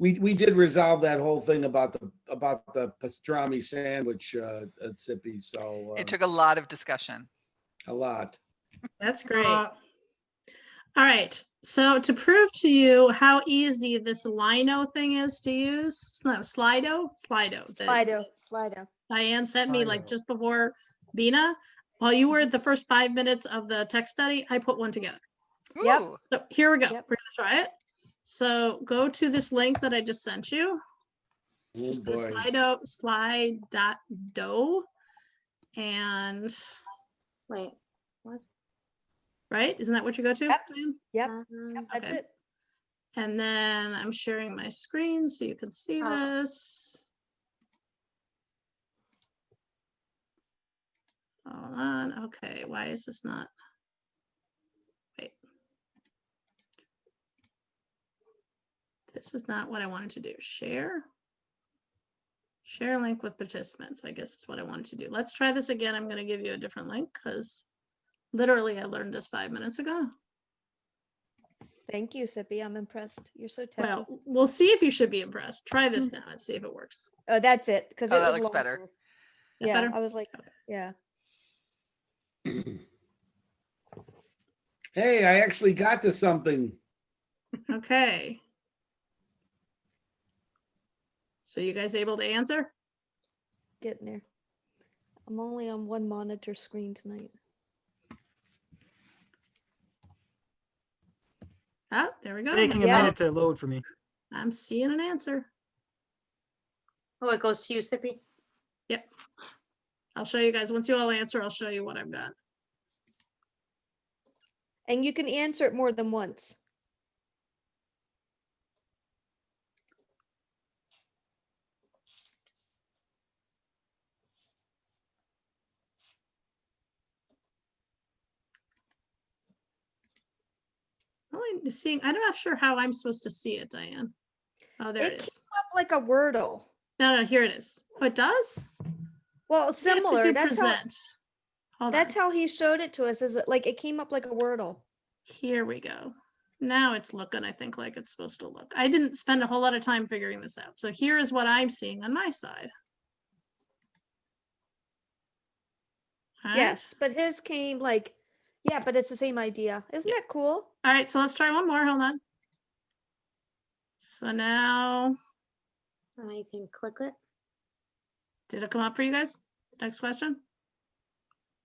we did resolve that whole thing about the pastrami sandwich at Sippy. So It took a lot of discussion. a lot. That's great. All right. So to prove to you how easy this Lino thing is to use, no, Slido. Slido. Diane sent me like Slido. just before BINAH. While you were at the first 5 minutes of the tech study, I put one together. Yep. Ooh, So here we go. Yep. We're gonna try it. So go to this link that I just sent you. Oh Just go to boy. slide.do and Wait, what? right? Isn't that what you go to? Yep. Diane? Yep, Um, that's Okay. it. And then I'm sharing my screen so you can see Oh. this. Hold on. Okay, why is this not? Wait. This is not what I wanted to do. Share. Share link with participants, I guess is what I wanted to do. Let's try this again. I'm going to give you a different link because literally I learned this 5 minutes ago. Thank you, Sippy. I'm impressed. You're so techy. Well, we'll see if you should be impressed. Try this now and see if it works. Oh, that's it. Because Oh, it that was looks long. better. That Yeah, better? I was like, Okay. yeah. Hey, I actually got to something. Okay. So you guys able to answer? Getting there. I'm only on one monitor screen tonight. Oh, there we go. Taking a Yeah. minute to load for me. I'm seeing an answer. Oh, it goes to you, Sippy? Yep. I'll show you guys. Once you all answer, I'll show you what I've got. And you can answer it more than once. Only seeing, I'm not sure how I'm supposed to see it, Diane. Oh, there it It is. came up like a Wordle. No, here it is. Oh, it does? Well, We have to similar. do That's how, present. Hold that's on. how he showed it to us. Is it like it came up like a Wordle? Here we go. Now it's looking, I think, like it's supposed to look. I didn't spend a whole lot of time figuring this out. So here is what I'm seeing on my side. All right. Yes, but his came like, yeah, but it's the same idea. Isn't that cool? All right, so let's try one more. Hold on. So now, Oh, you can click it. did it come up for you guys? Next question.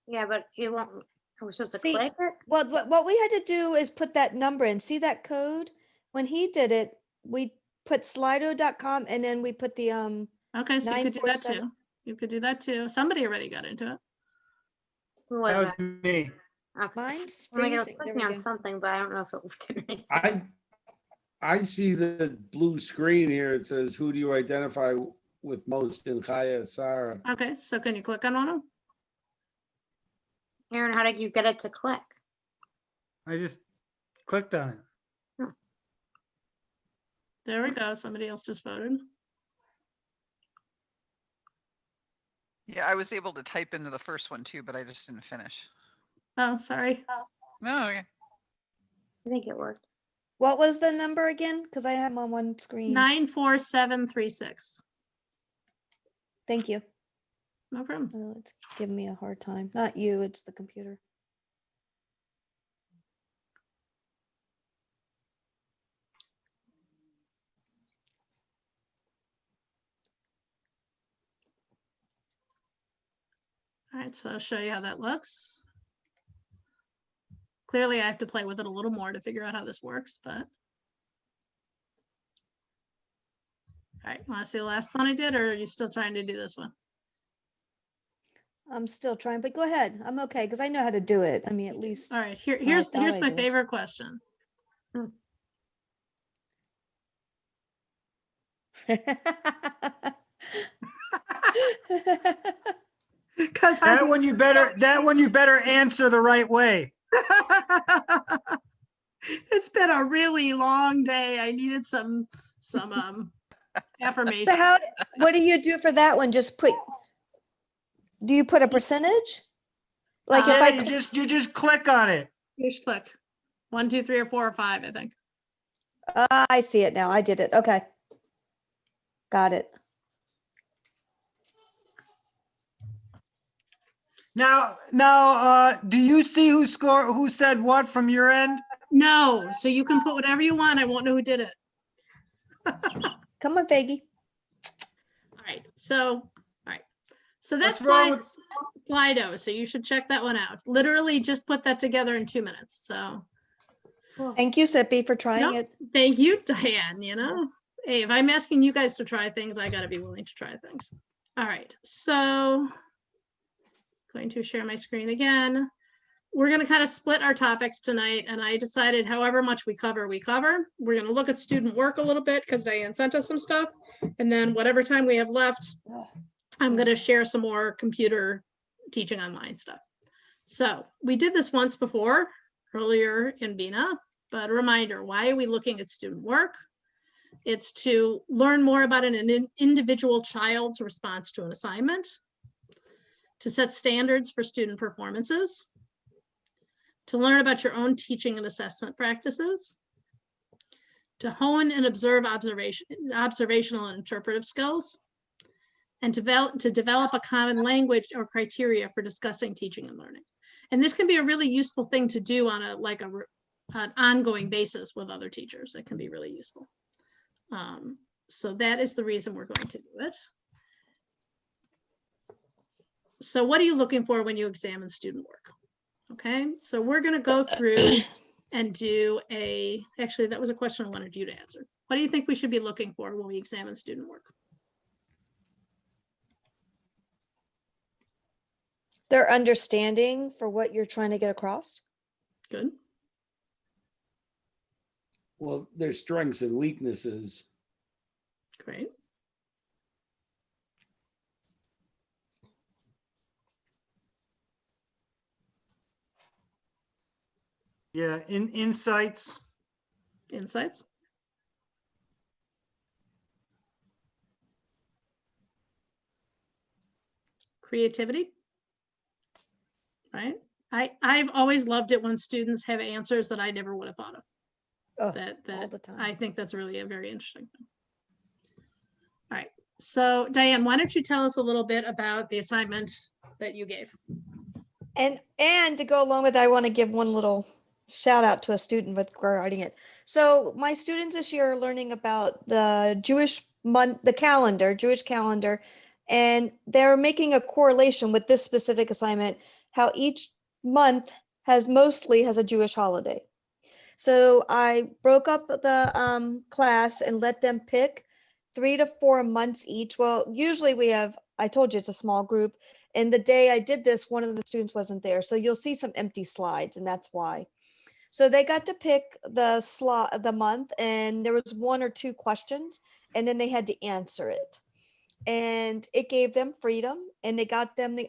Yeah, but it won't. Are we supposed to See, click it? Well, what we had to do is put that number in. See that code? When he did it, we put slido.com and then we put the Okay, so you could do that 947. too. You could do that too. Somebody already got into it. Who was That was that? me. Okay. Mine's I'm like, I was freezing. There clicking we on go. something, but I don't know if it did anything. I see the blue screen here. It says, "Who do you identify with most in Kaya Sarah?" Okay, so can you click on one of them? Aaron, how did you get it to click? I just clicked on it. There we go. Somebody else just voted. yeah, I was able to type into the first one too, but I just didn't finish. Oh, sorry. No, okay. I think it worked. What was the number again? Because I have them on one screen. 94736. Thank you. No problem. Oh, it's giving me a hard time. Not you, it's the computer. All right, so I'll show you how that looks. Clearly, I have to play with it a little more to figure out how this works, but. All right, want to see the last one I did, or are you still trying to do this one? I'm still trying, but go ahead. I'm okay because I know how to do it. I mean, at least. All right, I here's thought I my did. favorite question. Because That one you better answer the right way. it's been a really long day. I needed some affirmation. So how, what do you do for that one? Just put, do you put a percentage? Like if Yeah, I, you just click on it. Just click 1, 2, 3, or 4 or 5, I think. I see it now. I did it. Okay. Got it. Now, do you see who said what from your end? No, so you can put whatever you want. I won't know who did it. Come on, Faggy. All right. So that's What's wrong Slido. So you should check that one out. Literally just put that together in 2 minutes. So Thank you, Sippy, for trying no, it. thank you, Diane. Hey, if I'm asking you guys to try things, I got to be willing to try things. All right. So going to share my screen again. We're going to kind of split our topics tonight, and I decided however much we cover, we cover. We're going to look at student work a little bit because Diane sent us some stuff. And then whatever time we have left, I'm going to share some more computer teaching online stuff. So we did this once before, earlier in BINAH, but a reminder, why are we looking at student work? It's to learn more about an individual child's response to an assignment, to set standards for student performances, to learn about your own teaching and assessment practices, to hone and observe observational and interpretive skills, and to develop a common language or criteria for discussing teaching and learning. And this can be a really useful thing to do on an ongoing basis with other teachers. It can be really useful. So that is the reason we're going to do it. So what are you looking for when you examine student work? Okay, so we're going to go through and do actually, that was a question I wanted you to answer. What do you think we should be looking for when we examine student work? Their understanding for what you're trying to get across. Good. Well, their strengths and weaknesses. Great. Yeah, insights. Insights. Creativity. Right. I've always loved it when students have answers that I never would have thought of. Oh, That all the time. I think that's really a very interesting thing. All right. So Diane, why don't you tell us a little bit about the assignment that you gave? And to go along with that, I want to give one little shout out to a student regarding it. So my students this year are learning about the Jewish month, the calendar, Jewish calendar, and they're making a correlation with this specific assignment, how each month mostly has a Jewish holiday. So I broke up the class and let them pick 3 to 4 months each. Well, usually I told you it's a small group. And the day I did this, one of the students wasn't there. So you'll see some empty slides, and that's why. So they got to pick the month, and there was 1 or 2 questions, and then they had to answer it. And it gave them freedom, and it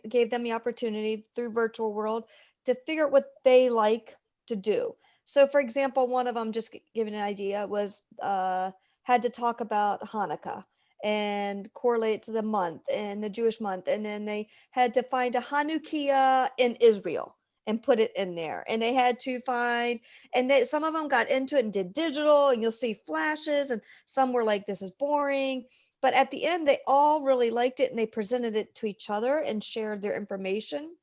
gave them the opportunity through virtual world to figure out what they like to do. So for example, one of them, just giving an idea, was had to talk about Hanukkah and correlate to the month and the Jewish month. And then they had to find a Hanukkah in Israel and put it in there. And they had to find, and some of them got into it and did digital, and you'll see flashes, and some were like, this is boring. But at the end, they all really liked it, and they presented it to each other and shared their information.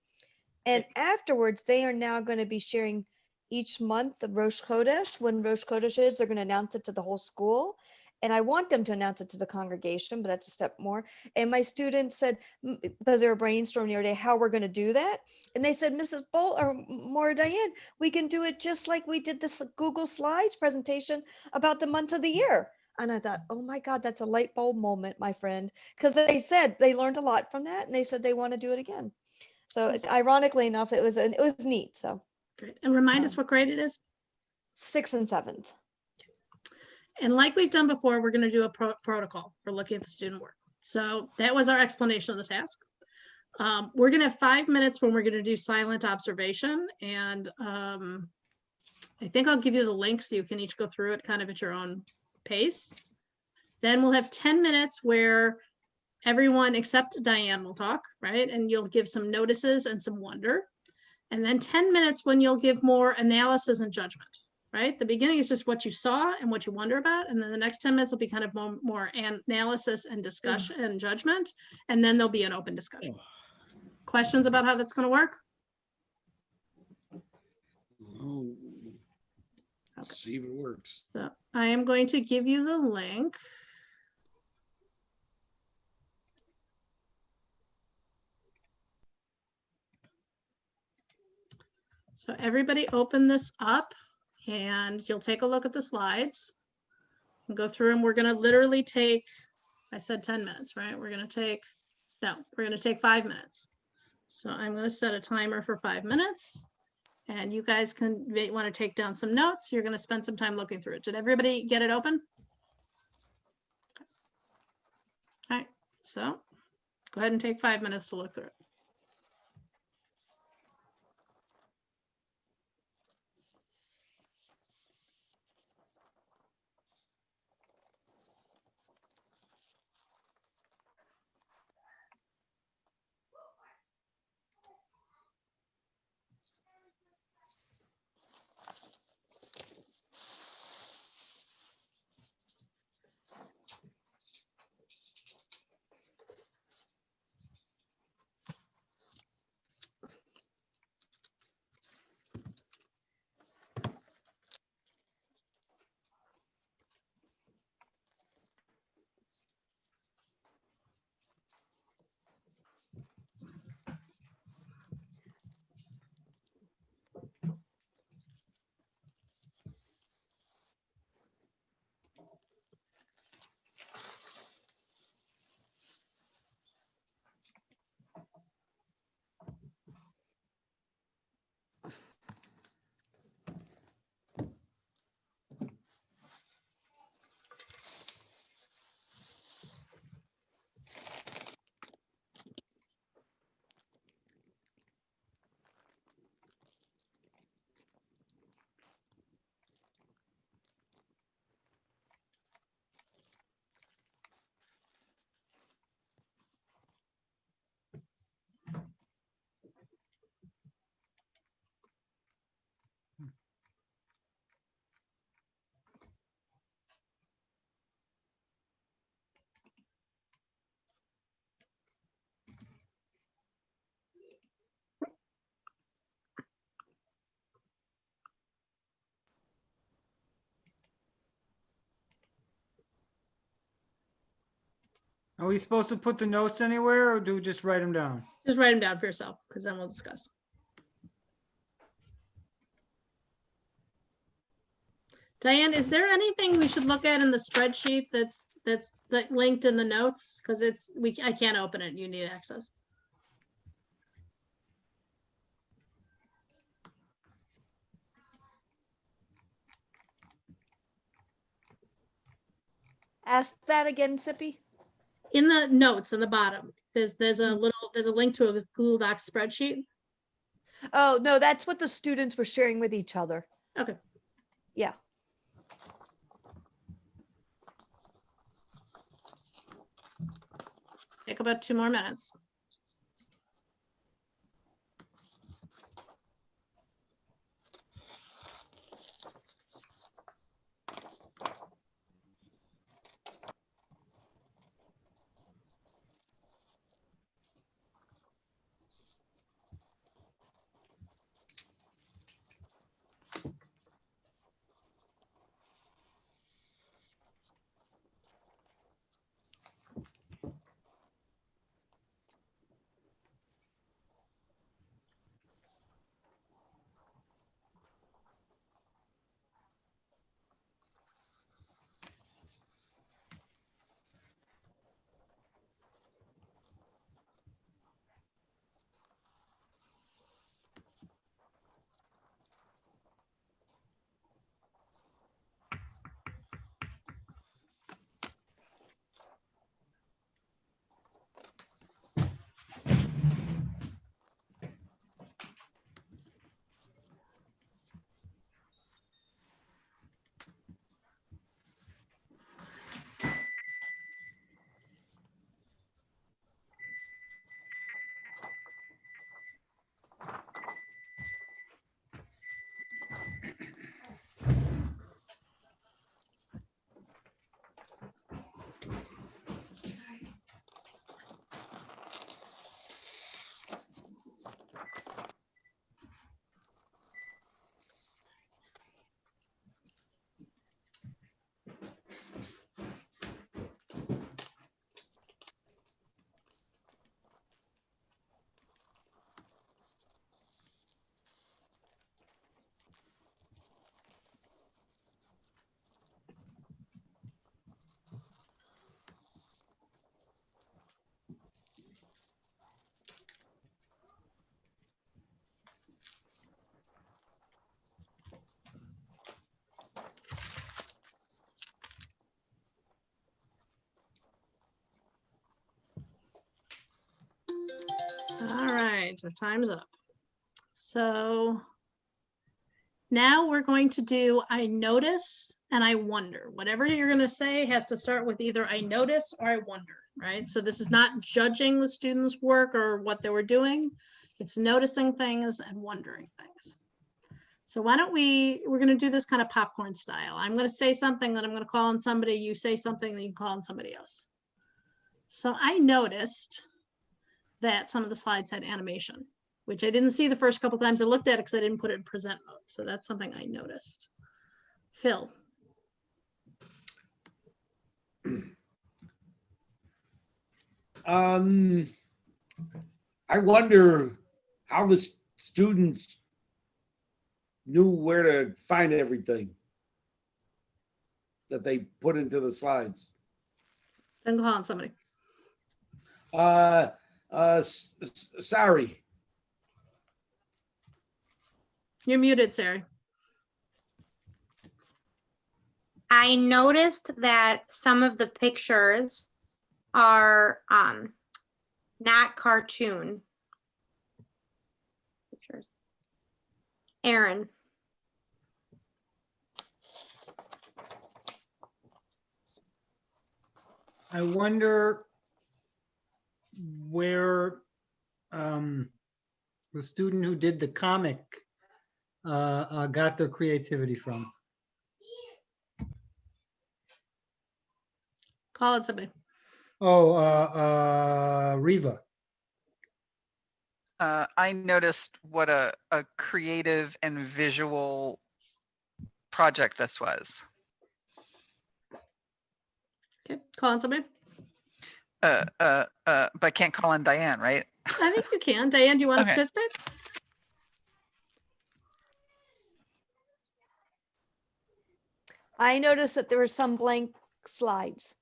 And afterwards, they are now going to be sharing each month the Rosh Chodesh. When Rosh Chodesh is, they're going to announce it to the whole school. And I want them to announce it to the congregation, but that's a step more. And my students said, because they were brainstorming the other day, how we're going to do that. And they said, Mrs. Bolt or Maura Diane, we can do it just like we did this Google Slides presentation about the months of the year. And I thought, oh my God, that's a light bulb moment, my friend. Because they said they learned a lot from that, and they said they want to do it again. So ironically enough, it was neat. So great. And remind us what grade it is. 6th and 7th. And like we've done before, we're going to do a protocol for looking at the student work. So that was our explanation of the task. We're going to have 5 minutes when we're going to do silent observation. And I think I'll give you the link so you can each go through it kind of at your own pace. Then we'll have 10 minutes where everyone except Diane will talk, right? And you'll give some notices and some wonder. And then 10 minutes when you'll give more analysis and judgment. right? The beginning is just what you saw and what you wonder about. And then the next 10 minutes will be kind of more analysis and discussion and judgment. And then there'll be an open discussion. Questions about how that's going to work? Oh, Okay. see if it works. So I am going to give you the link. So everybody open this up and you'll take a look at the slides and go through, and we're going to literally take, I said 10 minutes, right? We're going to take 5 minutes. So I'm going to set a timer for 5 minutes, and you guys want to take down some notes. You're going to spend some time looking through it. Did everybody get it open? All right, so go ahead and take 5 minutes to look through it. Are we supposed to put the notes anywhere or do we just write them down? Just write them down for yourself, because then we'll discuss. Diane, is there anything we should look at in the spreadsheet that's linked in the notes? Because I can't open it. You need access. Ask that again, Sippy. In the notes in the bottom, there's a link to a Google Docs spreadsheet. Oh, no, that's what the students were sharing with each other. Okay. Yeah. Take about 2 more minutes. our time's up. So now we're going to do I notice and I wonder. Whatever you're going to say has to start with either I notice or I wonder, right? So this is not judging the students' work or what they were doing. It's noticing things and wondering things. So why don't we're going to do this kind of popcorn style. I'm going to say something, then I'm going to call on somebody. You say something, then you call on somebody else. So I noticed that some of the slides had animation, which I didn't see the first couple times I looked at it because I didn't put it in present mode. So that's something I noticed. Phil. I wonder how the students knew where to find everything that they put into the slides. Then call on somebody. Sorry. You're muted, Sarah. I noticed that some of the pictures are not cartoon pictures. Aaron. I wonder where the student who did the comic got their creativity from. Call on somebody. Oh, Riva. I noticed what a creative and visual project this was. Okay, call on somebody. But I can't call on Diane, right? I think you can. Diane, do you want to Okay. participate? I noticed that there were some blank slides.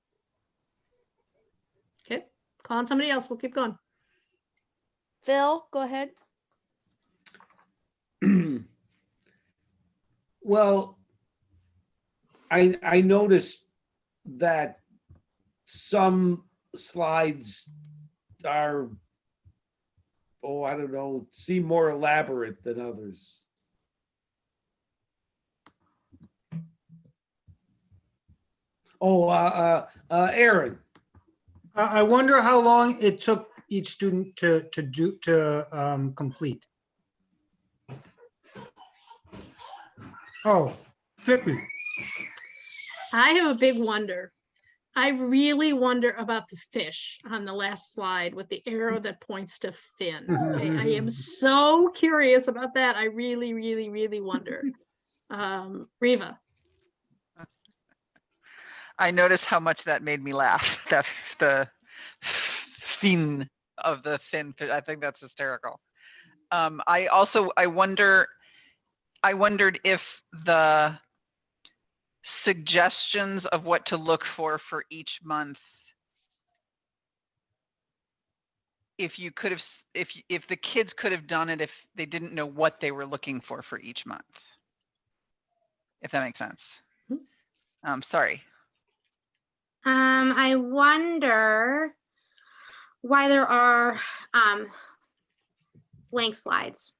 Okay, call on somebody else. We'll keep going. Phil, go ahead. Well, I noticed that some slides are, oh, I don't know, seem more elaborate than others. Oh, Aaron. I wonder how long it took each student to complete. Oh, Fippy. I have a big wonder. I really wonder about the fish on the last slide with the arrow that points to Finn. I am so curious about that. I really, really, really wonder. Riva. I noticed how much that made me laugh. That's the scene of the fin. I think that's hysterical. I wondered if the suggestions of what to look for each month, if you could have, if the kids could have done it if they didn't know what they were looking for each month, if that makes sense. Sorry. I wonder why there are blank slides.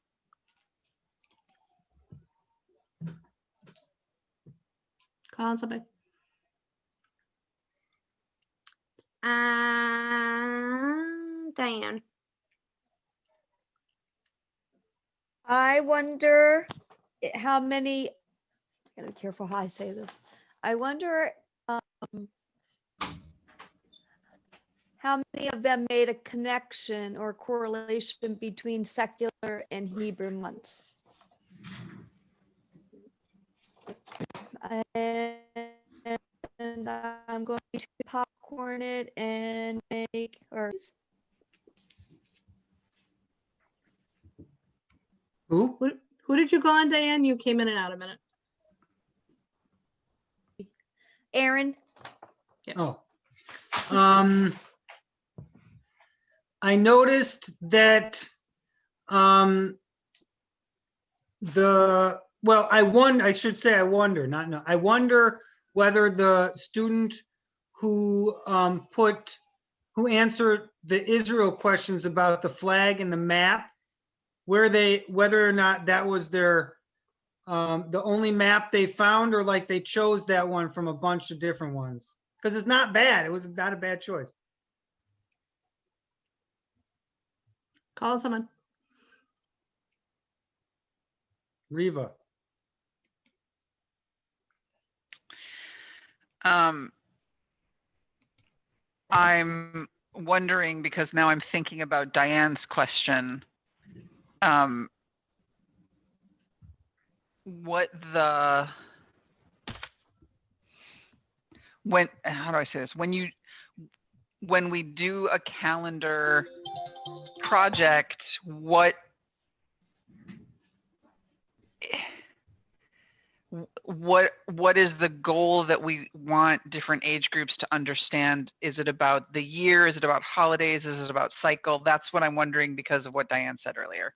Call on somebody. Diane. I wonder how many, I gotta be careful how I say this. I wonder how many of them made a connection or correlation between secular and Hebrew months. And I'm going to popcorn it and make, or Who? Who did you call on, Diane? You came in and out a minute. Aaron. Oh. I noticed that I wonder whether the student who answered the Israel questions about the flag and the map whether or not that was their, the only map they found, or like they chose that one from a bunch of different ones. Because it's not bad. It was not a bad choice. Call someone. Riva. I'm wondering, because now I'm thinking about Diane's question. What the, how do I say this? When we do a calendar project, what is the goal that we want different age groups to understand? Is it about the year? Is it about holidays? Is it about cycle? That's what I'm wondering because of what Diane said earlier.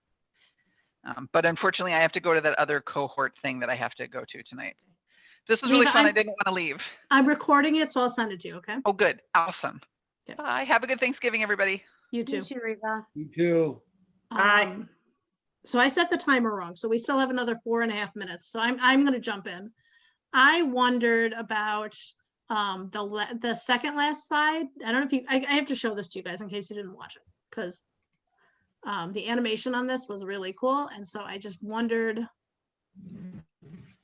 But unfortunately, I have to go to that other cohort thing that I have to go to tonight. This was really Riva, fun. I didn't want to leave. I'm recording it, so I'll send it to you, okay? Oh, good. Awesome. Okay. Bye. Have a good Thanksgiving, everybody. You You too. too, Reva. You too. Aye. So I set the timer wrong, so we still have another 4.5 minutes. So I'm gonna jump in. I wondered about the second last slide. I don't know if you, I have to show this to you guys in case you didn't watch it, because the animation on this was really cool. And so I just wondered,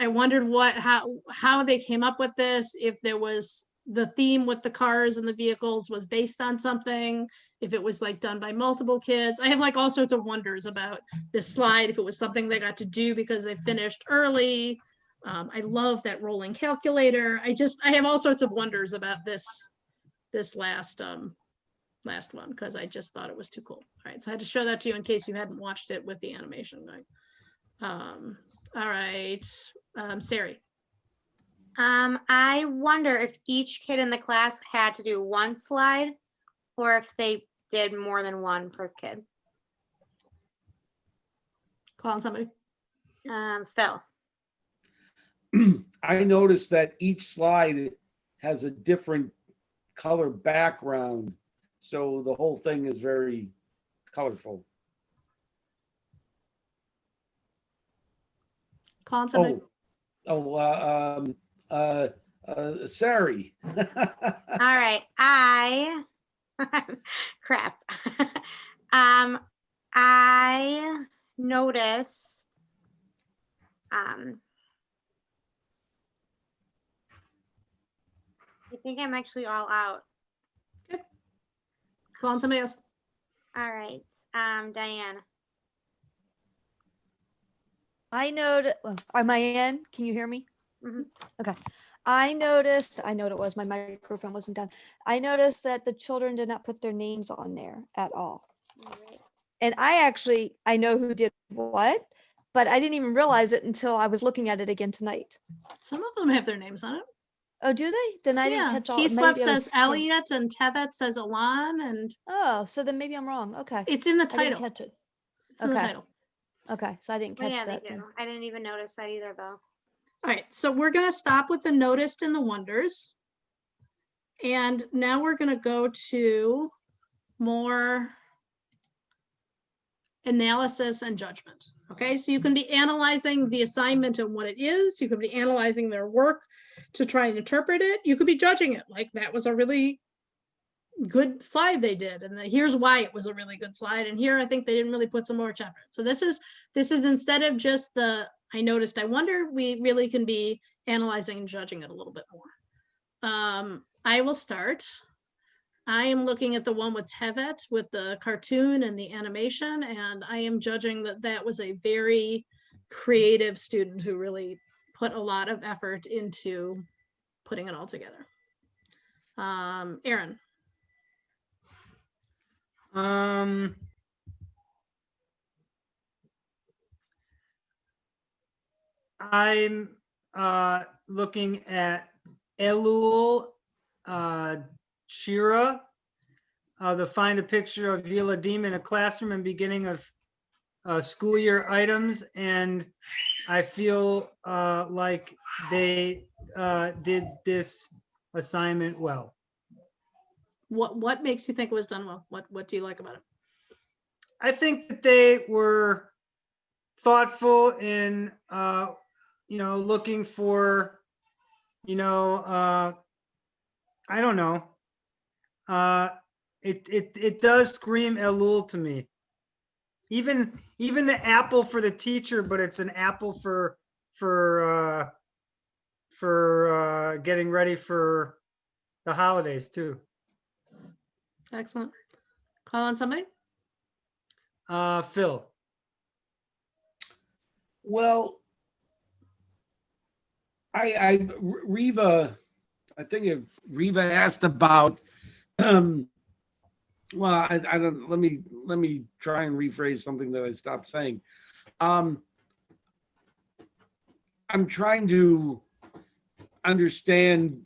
how they came up with this, if there was the theme with the cars and the vehicles was based on something, if it was like done by multiple kids. I have like all sorts of wonders about this slide, if it was something they got to do because they finished early. I love that rolling calculator. I have all sorts of wonders about this last one, because I just thought it was too cool. All right, so I had to show that to you in case you hadn't watched it with the animation going. All right, Sari. I wonder if each kid in the class had to do one slide or if they did more than one per kid. Call on somebody. Phil. I noticed that each slide has a different color background, so the whole thing is very colorful. Call on somebody. Sari. All right. Crap. I noticed I think I'm actually all out. Call on somebody else. All right. Diane. I noticed, am I in? Can you hear me? Mhm. Okay. I noticed, I know what it was, my microphone wasn't done. I noticed that the children did not put their names on there at all. And I know who did what, but I didn't even realize it until I was looking at it again tonight. Some of them have their names on it. Oh, do they? Then I didn't Yeah, catch all. Keyslep maybe it says was- Elliot and Tevet says Alon, and Oh, so then maybe I'm wrong. Okay. it's in the I didn't title. catch it. It's in the Okay. title. Okay, so I didn't Oh, catch yeah, they that do. then. I didn't even notice that either, though. All right, so we're gonna stop with the noticed and the wonders. And now we're gonna go to more analysis and judgment. Okay, so you can be analyzing the assignment and what it is. You could be analyzing their work to try and interpret it. You could be judging it, like that was a really good slide they did, and here's why it was a really good slide. And here I think they didn't really put some more effort. So this is instead of just the I noticed, I wonder, we really can be analyzing and judging it a little bit more. I will start. I am looking at the one with Tevet with the cartoon and the animation, and I am judging that that was a very creative student who really put a lot of effort into putting it all together. Aaron. I'm looking at Elul Shira, the find a picture of Yiladim in a classroom and beginning of school year items, and I feel like they did this assignment well. What makes you think it was done well? What do you like about it? I think that they were thoughtful in, looking for, I don't know. It does scream Elul to me. Even the apple for the teacher, but it's an apple for getting ready for the holidays too. Excellent. Call on somebody? Phil. Well, Reva, I think Reva asked about, well, I don't, let me try and rephrase something that I stopped saying. I'm trying to understand,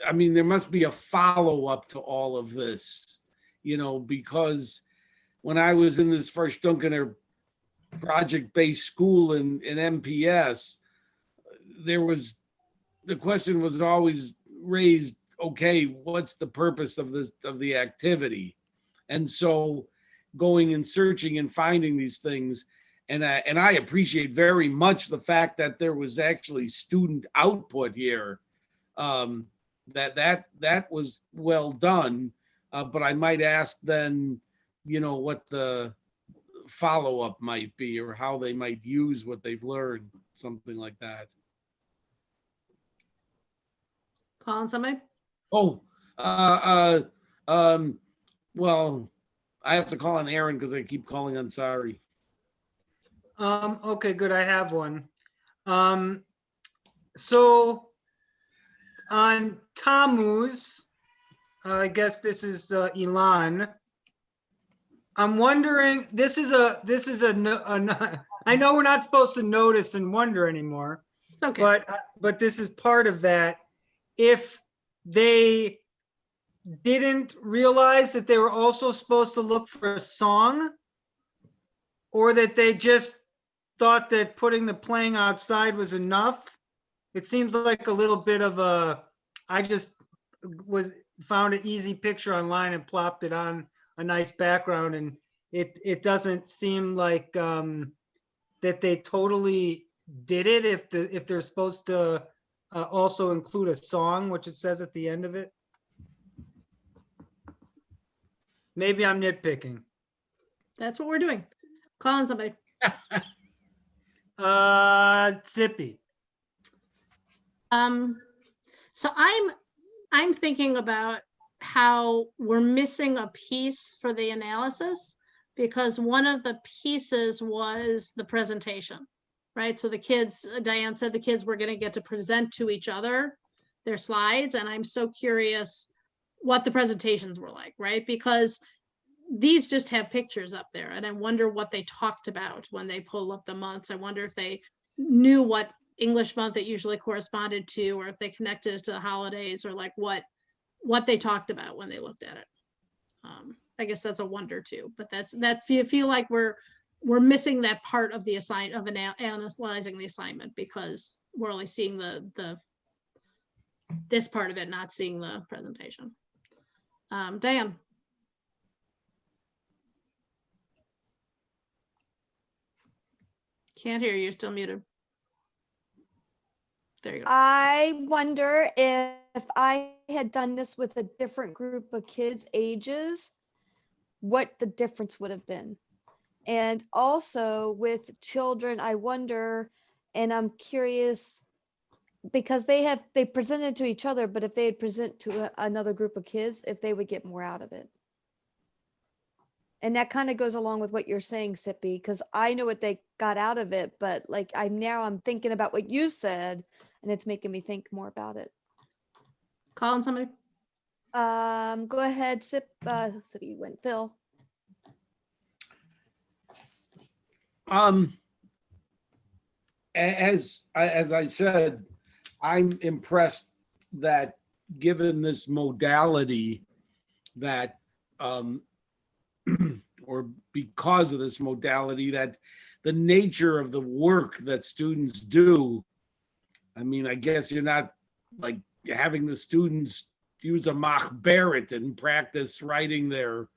I mean, there must be a follow-up to all of this, because when I was in this first Dunkener project-based school in MPS, the question was always raised, okay, what's the purpose of the activity? And so going and searching and finding these things, and I appreciate very much the fact that there was actually student output here. That was well done, but I might ask then, what the follow-up might be, or how they might use what they've learned, something like that. Call on somebody? Oh, well, I have to call on Aaron because I keep calling on Sorry. Okay, good. I have one. So on Tammuz, I guess this is Elon. I'm wondering, I know we're not supposed to notice and wonder anymore, Okay. but this is part of that. If they didn't realize that they were also supposed to look for a song, or that they just thought that putting the playing outside was enough. It seems like a little bit of I just found an easy picture online and plopped it on a nice background, and it doesn't seem like that they totally did it if they're supposed to also include a song, which it says at the end of it. Maybe I'm nitpicking. That's what we're doing. Call on somebody. Zippy. So I'm thinking about how we're missing a piece for the analysis, because one of the pieces was the presentation, right? So the kids, Diane said the kids were going to get to present to each other their slides, and I'm so curious what the presentations were like, right? Because these just have pictures up there, and I wonder what they talked about when they pull up the months. I wonder if they knew what English month it usually corresponded to, or if they connected it to the holidays, or like what they talked about when they looked at it. I guess that's a wonder too, but that's you feel like we're missing that part of the analyzing the assignment, because we're only seeing this part of it, not seeing the presentation. Diane. Can't hear you, you're still muted. There you go. I wonder if I had done this with a different group of kids' ages, what the difference would have been. And also with children, I wonder, and I'm curious, because they presented to each other, but if they had present to another group of kids, if they would get more out of it. And that kind of goes along with what you're saying, Sippy, because I know what they got out of it, but like I'm thinking about what you said, and it's making me think more about it. Call on somebody. Go ahead, Sippy went. Phil. As I said, I'm impressed that given this modality that or because of this modality, that the nature of the work that students do, I mean, I guess you're not like having the students use a machberet and practice writing their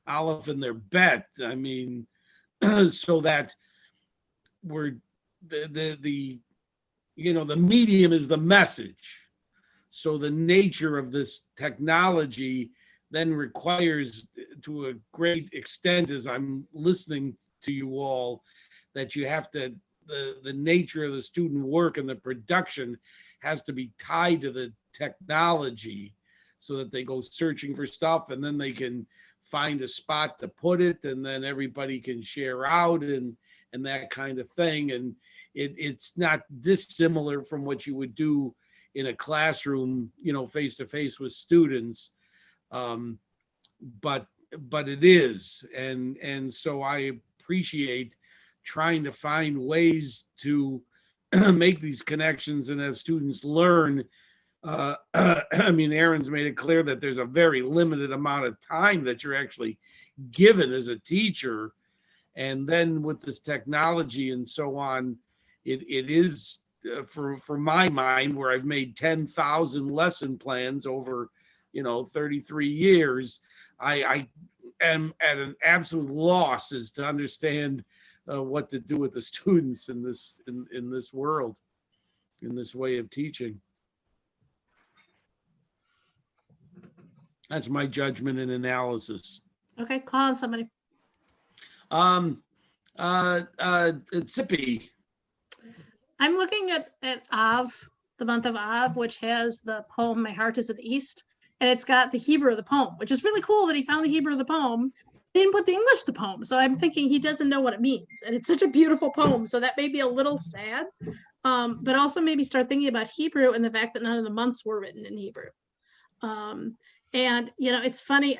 aleph and their bet. I mean, so that we're the you know, the medium is the message. So the nature of this technology then requires, to a great extent, as I'm listening to you all, that you have to, the nature of the student work and the production has to be tied to the technology so that they go searching for stuff and then they can find a spot to put it and then everybody can share out and that kind of thing. And it's not dissimilar from what you would do in a classroom, you know, face to face with students. But it is, and so I appreciate trying to find ways to make these connections and have students learn. I mean, Aaron's made it clear that there's a very limited amount of time that you're actually given as a teacher. And then with this technology and so on, it is, for my mind, where I've made 10,000 lesson plans over, you know, 33 years, I am at an absolute loss as to understand what to do with the students in this world, in this way of teaching. That's my judgment and analysis. Okay, call on somebody. Zippy. I'm looking at Av, the month of Av, which has the poem "My Heart Is at the East," and it's got the Hebrew of the poem, which is really cool that he found the Hebrew of the poem. He didn't put the English of the poem, so I'm thinking he doesn't know what it means, and it's such a beautiful poem. So that may be a little sad, but also maybe start thinking about Hebrew and the fact that none of the months were written in Hebrew. And you know, it's funny.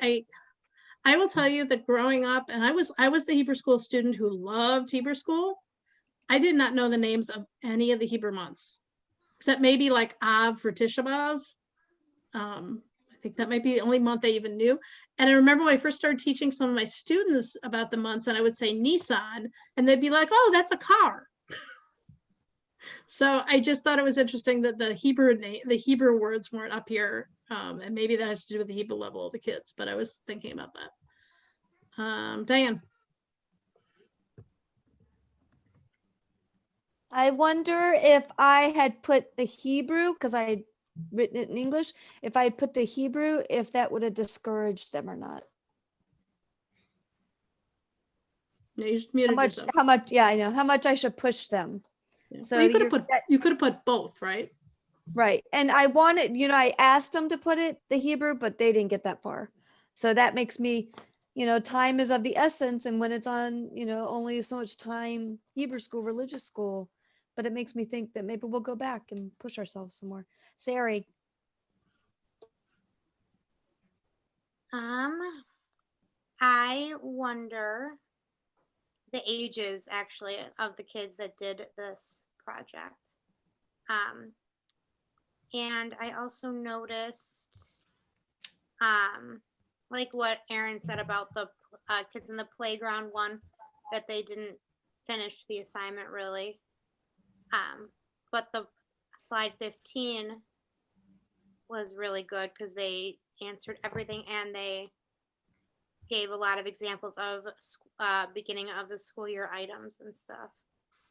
I will tell you that growing up, and I was the Hebrew school student who loved Hebrew school. I did not know the names of any of the Hebrew months, except maybe like Av for Tisha B'Av. I think that might be the only month I even knew. And I remember when I first started teaching some of my students about the months, and I would say Nisan, and they'd be like, "Oh, that's a car." So I just thought it was interesting that the Hebrew words weren't up here, and maybe that has to do with the Hebrew level of the kids. But I was thinking about that. Diane. I wonder if I had put the Hebrew, because I had written it in English, if I had put the Hebrew, if that would have discouraged them or not. No, you just muted yourself. How much, yeah, I know, how much I should push them. Yeah. So well, you could have put both, right? Right. And I wanted, you know, I asked them to put it, the Hebrew, but they didn't get that far. So that makes me, you know, time is of the essence. And when it's on, you know, only so much time, Hebrew school, religious school, but it makes me think that maybe we'll go back and push ourselves some more. Sari. I wonder the ages actually of the kids that did this project. And I also noticed, like what Aaron said about the kids in the playground one, that they didn't finish the assignment really. But the slide 15 was really good because they answered everything and they gave a lot of examples of beginning of the school year items and stuff.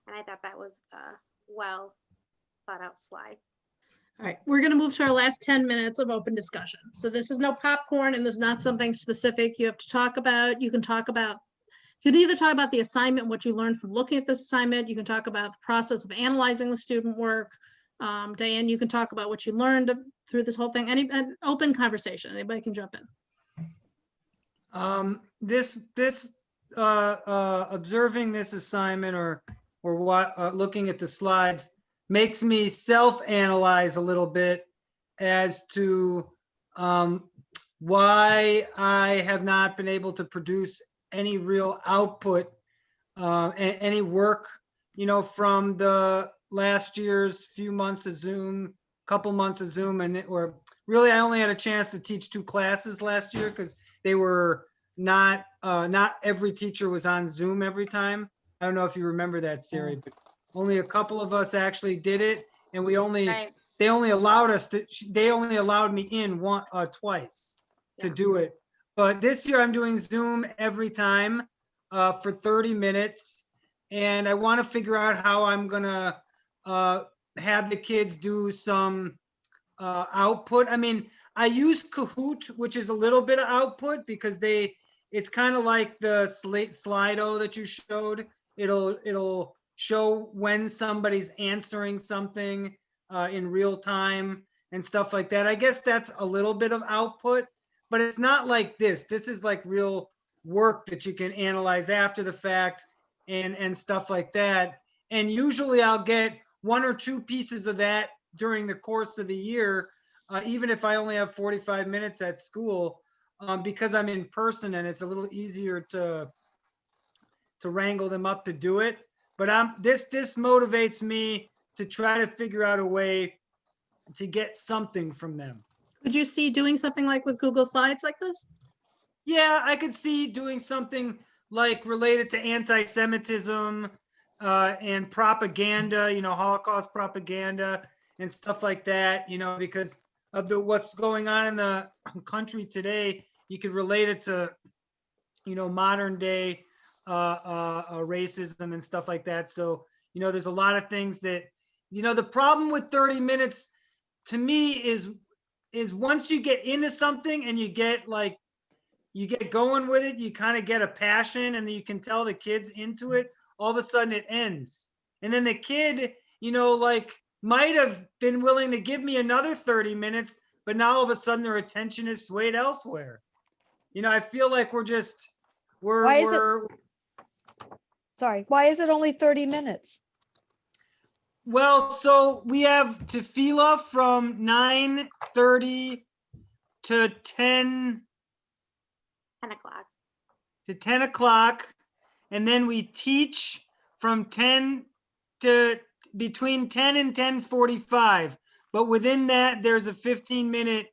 And I thought that was a well thought out slide. All right, we're going to move to our last 10 minutes of open discussion. So this is no popcorn and there's not something specific you have to talk about. You can either talk about the assignment, what you learned from looking at this assignment. You can talk about the process of analyzing the student work. Diane, you can talk about what you learned through this whole thing. An open conversation, anybody can jump in. Observing this assignment or looking at the slides makes me self-analyze a little bit as to why I have not been able to produce any real output, any work, you know, from the last year's few months of Zoom, couple months of Zoom, or really I only had a chance to teach 2 classes last year because they were not every teacher was on Zoom every time. I don't know if you remember that, Sari, but only a couple of us actually did it, and they only allowed me in twice to do it. But this year I'm doing Zoom every time for 30 minutes. and I want to figure out how I'm gonna have the kids do some output. I mean, I use Kahoot, which is a little bit of output because it's kind of like the Slido that you showed. It'll show when somebody's answering something in real time and stuff like that. I guess that's a little bit of output, but it's not like this. This is like real work that you can analyze after the fact and stuff like that. And usually I'll get 1 or 2 pieces of that during the course of the year, even if I only have 45 minutes at school, because I'm in person and it's a little easier to wrangle them up to do it. But this motivates me to try to figure out a way to get something from them. Could you see doing something like with Google Slides like this? Yeah, I could see doing something like related to anti-Semitism and propaganda, Holocaust propaganda and stuff like that, because of what's going on in the country today. You could relate it to, modern day racism and stuff like that. So, there's a lot of things that, the problem with 30 minutes to me is once you get into something and you get going with it, you kind of get a passion and you can tell the kids into it, all of a sudden it ends. And then the kid, might have been willing to give me another 30 minutes, but now all of a sudden their attention is swayed elsewhere. I feel like Why is it only 30 minutes? Well, so we have tefillah from 9:30 to 10 o'clock. to 10 o'clock. And then we teach from 10 to between 10 and 10:45. But within that, there's a 15-minute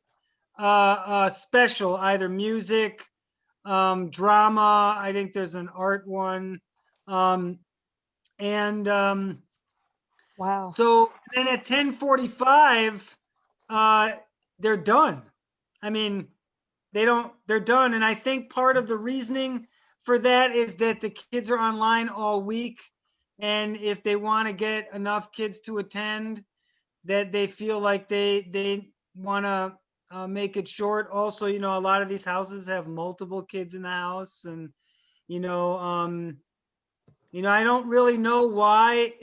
special, either music, drama. I think there's an art one. Wow. So then at 10:45, they're done. I mean, they're done. And I think part of the reasoning for that is that the kids are online all week. And if they want to get enough kids to attend, that they feel like they want to make it short. Also, a lot of these houses have multiple kids in the house, and I don't really know why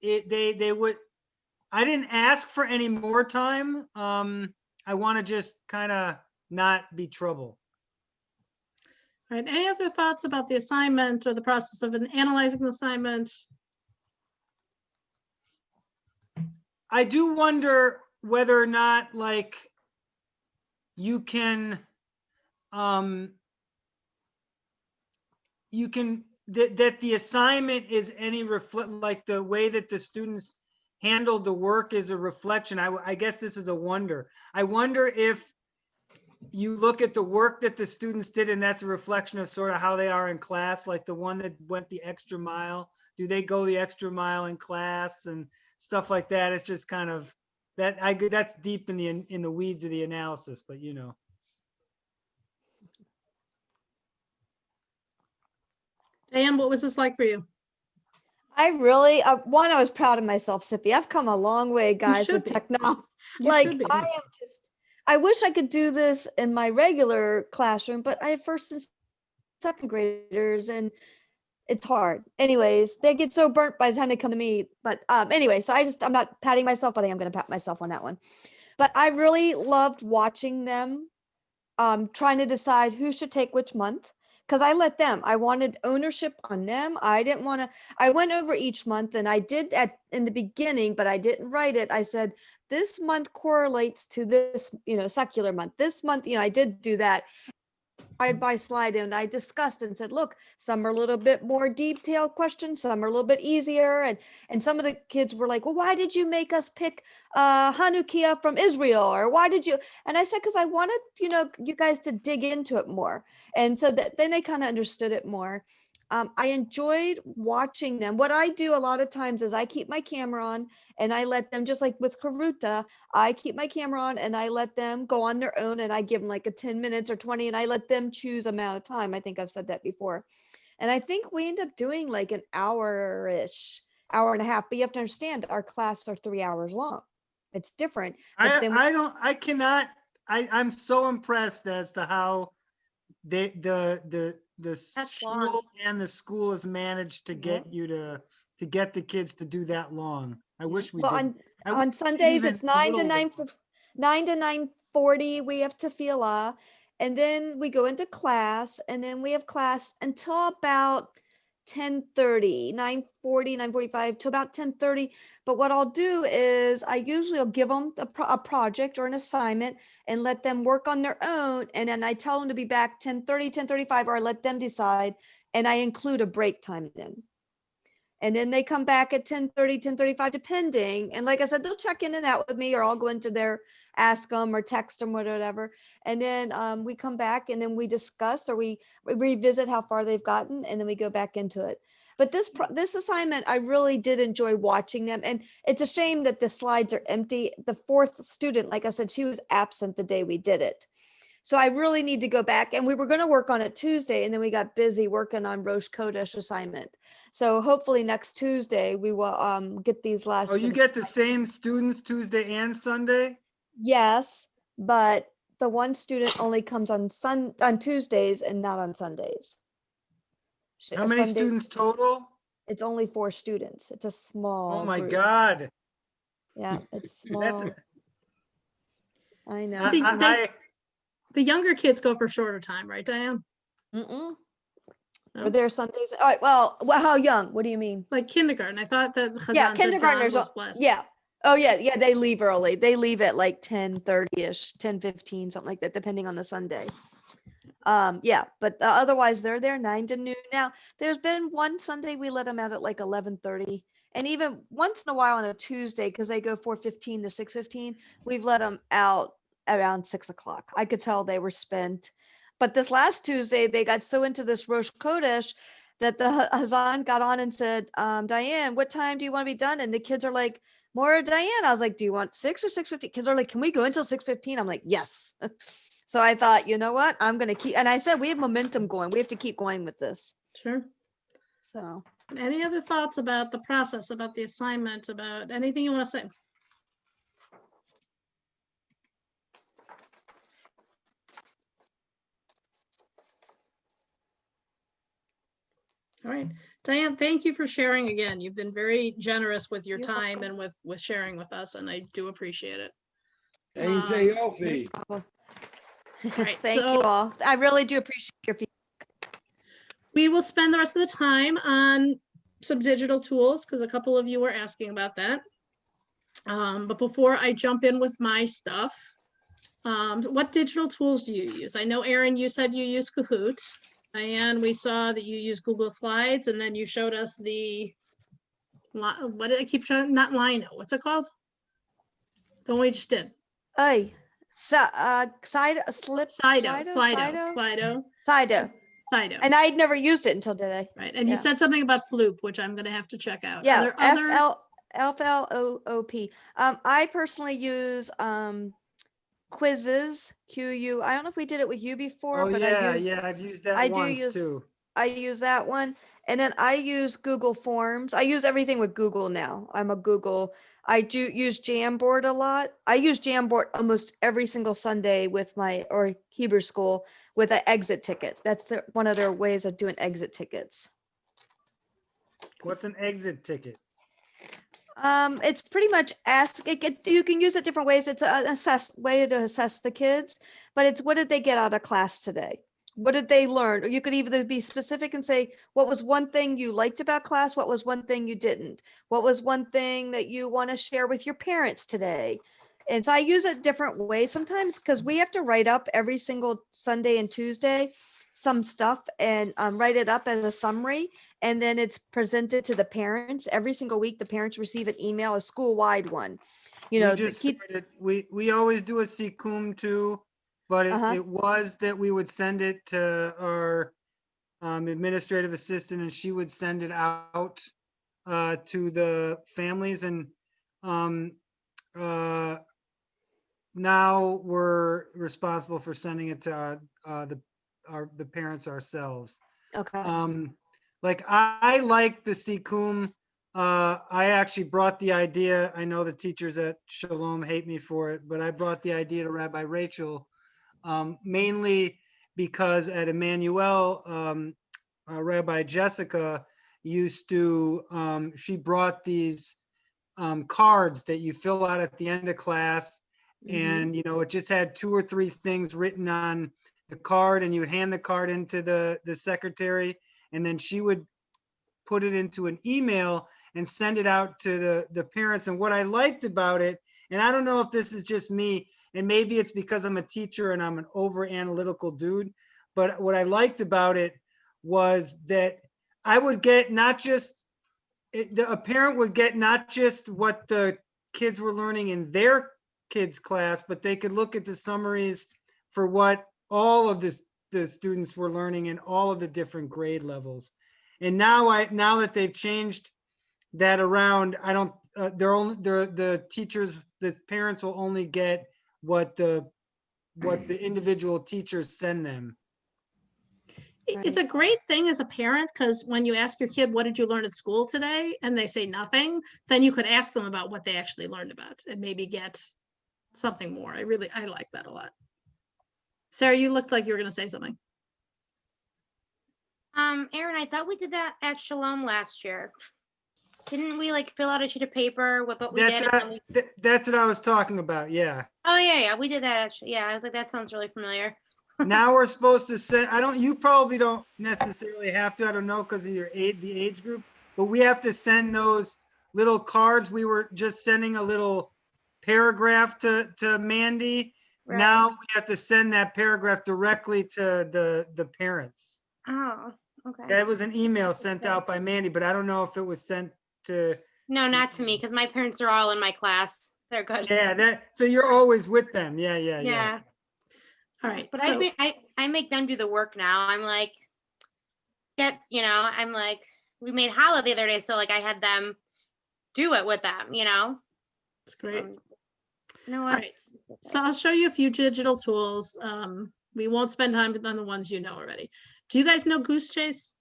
they would. I didn't ask for any more time. I want to just kind of not be trouble. All right, any other thoughts about the assignment or the process of analyzing the assignment? I do wonder whether or not you can that the assignment is any reflect, like the way that the students handled the work is a reflection. I guess this is a wonder. I wonder if you look at the work that the students did and that's a reflection of sort of how they are in class, like the one that went the extra mile. Do they go the extra mile in class and stuff like that? It's just kind of that's deep in the weeds of the analysis, but Dan, what was this like for you? I really, I was proud of myself, Sippy. I've come a long way, guys, should with be. technology. You should be. I wish I could do this in my regular classroom, but I have first and second graders and it's hard. Anyways, they get so burnt by the time they come to me. But anyway, so I'm not patting myself, but I am going to pat myself on that one. But I really loved watching them trying to decide who should take which month. Because I wanted ownership on them. I didn't want to, I went over each month and I did in the beginning, but I didn't write it. I said, this month correlates to this, secular month. This month, I did do that. By slide and I discussed and said, look, some are a little bit more detailed questions, some are a little bit easier. And some of the kids were like, well, why did you make us pick Hanukkah from Israel? Or why did you? And I said, because I wanted, you guys to dig into it more. And so then they kind of understood it more. I enjoyed watching them. What I do a lot of times is I keep my camera on and I let them, just like with Karuta, I keep my camera on and I let them go on their own and I give them like a 10 minutes or 20 and I let them choose amount of time. I think I've said that before. And I think we end up doing like an hour-ish, hour and a half, but you have to understand our classes are 3 hours long. It's different. But then I'm so impressed as to how the That's long. school and the school has managed to get you to get the kids to do that long. I wish we Well, did. on Sundays, even it's a 9 to little 9, 9 to 9:40, we have tefillah, and then we go into class, and then we have class until about 10:30, 9:40, 9:45 to about 10:30. But what I'll do is I usually will give them a project or an assignment and let them work on their own. And then I tell them to be back 10:30, 10:35, or I let them decide. And I include a break time then. And then they come back at 10:30, 10:35, depending. And like I said, they'll check in and out with me, or I'll go into their, ask them or text them, whatever. And then we come back and then we discuss, or we revisit how far they've gotten, and then we go back into it. But this assignment, I really did enjoy watching them. And it's a shame that the slides are empty. The fourth student, like I said, she was absent the day we did it. So I really need to go back, and we were going to work on it Tuesday, and then we got busy working on Rosh Kodesh assignment. So hopefully next Tuesday we will get these last. Oh, you get the same students Tuesday and Sunday? Yes, but the one student only comes on Tuesdays and not on Sundays. How many Sundays, students total? it's only 4 students. It's a small Oh my group. God. Yeah, it's That's small. I know. The younger kids go for shorter time, right, Diane? Mm-mm. No? Or their Sundays. All right. Well, how young? What do you mean? Like kindergarten. I thought that Chazan Yeah, said kindergartners. Don was less. Yeah. Oh yeah, yeah. They leave early. They leave at like 10:30ish, 10:15, something like that, depending on the Sunday. Yeah, but otherwise they're there 9 to noon. Now, there's been one Sunday we let them out at like 11:30, and even once in a while on a Tuesday, because they go 4:15 to 6:15, we've let them out around 6 o'clock. I could tell they were spent. But this last Tuesday, they got so into this Rosh Kodesh that the Hazan got on and said, Diane, what time do you want to be done? And the kids are like, more Diane. I was like, do you want 6 or 6:15? Kids are like, can we go until 6:15? I'm like, yes. So I thought, you know what? I'm going to keep, and I said, we have momentum going. We have to keep going with this. Sure. So. Any other thoughts about the process, about the assignment, about anything you want to say? All right, Diane, thank you for sharing again. You've been very generous with your You're time welcome. and with sharing with us, and I do appreciate it. Ain't say Yofi. Right, Thank you all. I really do appreciate your feedback. We will spend the rest of the time on some digital tools because a couple of you were asking about that. But before I jump in with my stuff, what digital tools do you use? I know, Erin, you said you use Kahoot. Diane, we saw that you use Google Slides, and then you showed us what did I keep showing? Not Lino. What's it called? The one we just did. Hey, Slido. And I had never used it until today. Right, and you said something about Floop, which I'm going to have to check out. Yeah, Are there other? FLOOP. I personally use quizzes, QU. I don't know if we did it with you before, Oh but yeah, I've used that once too. I use that one. And then I use Google Forms. I use everything with Google now. I do use Jamboard a lot. I use Jamboard almost every single Sunday with or Hebrew school with an exit ticket. That's one of their ways of doing exit tickets. What's an exit ticket? It's pretty much you can use it different ways. It's a way to assess the kids, but it's what did they get out of class today? What did they learn? Or you could either be specific and say, what was one thing you liked about class? What was one thing you didn't? What was one thing that you want to share with your parents today? And so I use it different ways sometimes because we have to write up every single Sunday and Tuesday some stuff and write it up as a summary. And then it's presented to the parents. Every single week, the parents receive an email, a school-wide one. We always do a Sikum too. But it was that we would send it to our administrative assistant, and she would send it out to the families. And now we're responsible for sending it to the parents ourselves. Okay. like I like the Sikum. I actually brought the idea. I know the teachers at Shalom hate me for it, but I brought the idea to Rabbi Rachel, mainly because at Emmanuel, Rabbi Jessica used to, she brought these cards that you fill out at the end of class. And, you know, it just had 2 or 3 things written on the card, and you would hand the card into the secretary, and then she would put it into an email and send it out to the parents. And what I liked about it, and I don't know if this is just me, and maybe it's because I'm a teacher and I'm an over analytical dude, but what I liked about it was that I would get not just, a parent would get not just what the kids were learning in their kids' class, but they could look at the summaries for what all of the students were learning in all of the different grade levels. And now that they've changed that around, I don't, the teachers, the parents will only get what the individual teachers send them. It's a great thing as a parent, because when you ask your kid, what did you learn at school today? And they say nothing, then you could ask them about what they actually learned about and maybe get something more. I like that a lot. Sarah, you looked like you were going to say something. Aaron, I thought we did that at Shalom last year. Didn't we like fill out a sheet of paper with what we did? That's what I was talking about. Yeah. Oh yeah, we did that actually. Yeah, I was like, that sounds really familiar. Now we're supposed to send, you probably don't necessarily have to, I don't know, because of the age group, but we have to send those little cards. We were just sending a little paragraph to Mandy. Right. Now we have to send that paragraph directly to the parents. Oh, okay. That was an email sent out by Mandy, but I don't know if it was sent to. No, not to me, because my parents are all in my class. They're good. Yeah, so you're always with them. Yeah. Yeah. All right. But So, I make them do the work now. I'm like, I'm like, we made challah the other day, so like I had them do it with them, it's great. You know All what? right. So I'll show you a few digital tools. We won't spend time on the ones you know already. Do you guys know Goose Chase?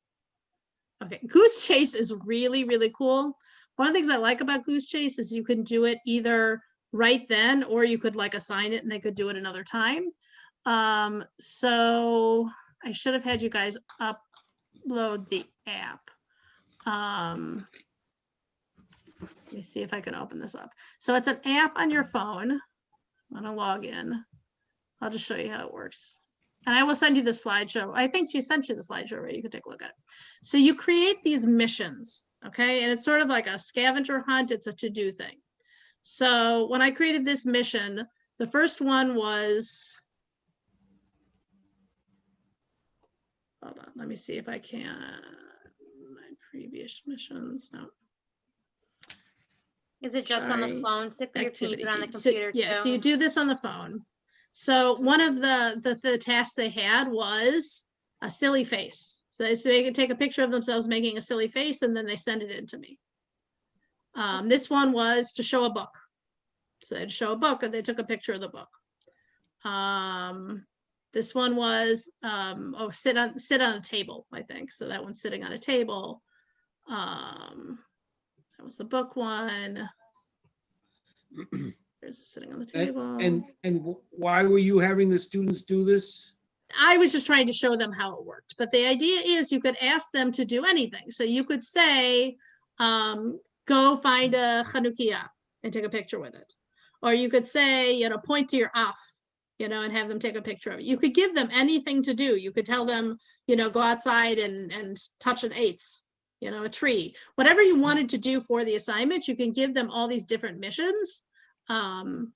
Okay, Goose Chase is really, really cool. One of the things I like about Goose Chase is you can do it either right then, or you could like assign it and they could do it another time. So I should have had you guys upload the app. Let me see if I can open this up. So it's an app on your phone. I'm gonna log in. I'll just show you how it works. And I will send you the slideshow. I think she sent you the slideshow, right? You can take a look at it. So you create these missions, okay? And it's sort of like a scavenger hunt. It's a to-do thing. So when I created this mission, the first one was, hold on, let me see if I can, my previous missions, no. Is it just on the Sorry. phone, Sippy, or can you Activity do it on the feed. computer So, yeah, too? so you do this on the phone. So one of the tasks they had was a silly face. So they could take a picture of themselves making a silly face, and then they send it in to me. This one was to show a book. So they'd show a book and they took a picture of the book. This one was sit on a table, I think. So that one's sitting on a table. That was the book one. There's sitting on the table. And why were you having the students do this? I was just trying to show them how it worked. But the idea is you could ask them to do anything. So you could say, go find a Chanukiah and take a picture with it. Or you could say, point to your af, and have them take a picture of it. You could give them anything to do. You could tell them, go outside and touch an eitz, a tree. Whatever you wanted to do for the assignment, you can give them all these different missions. Let's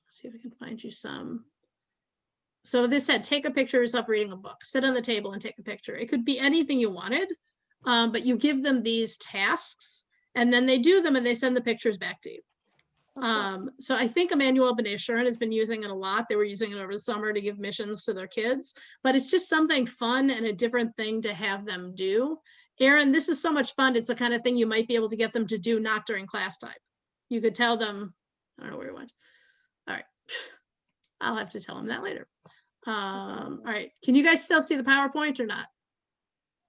see if we can find you some. So this said, take a picture of yourself reading a book, sit on the table and take a picture. It could be anything you wanted, but you give them these tasks and then they do them and they send the pictures back to you. So I think Emmanuel B'nai Shurin has been using it a lot. They were using it over the summer to give missions to their kids, but it's just something fun and a different thing to have them do. Aaron, this is so much fun. It's the kind of thing you might be able to get them to do not during class time. You could tell them, I don't know where he went. All right. I'll have to tell him that later. All right. Can you guys still see the PowerPoint or not?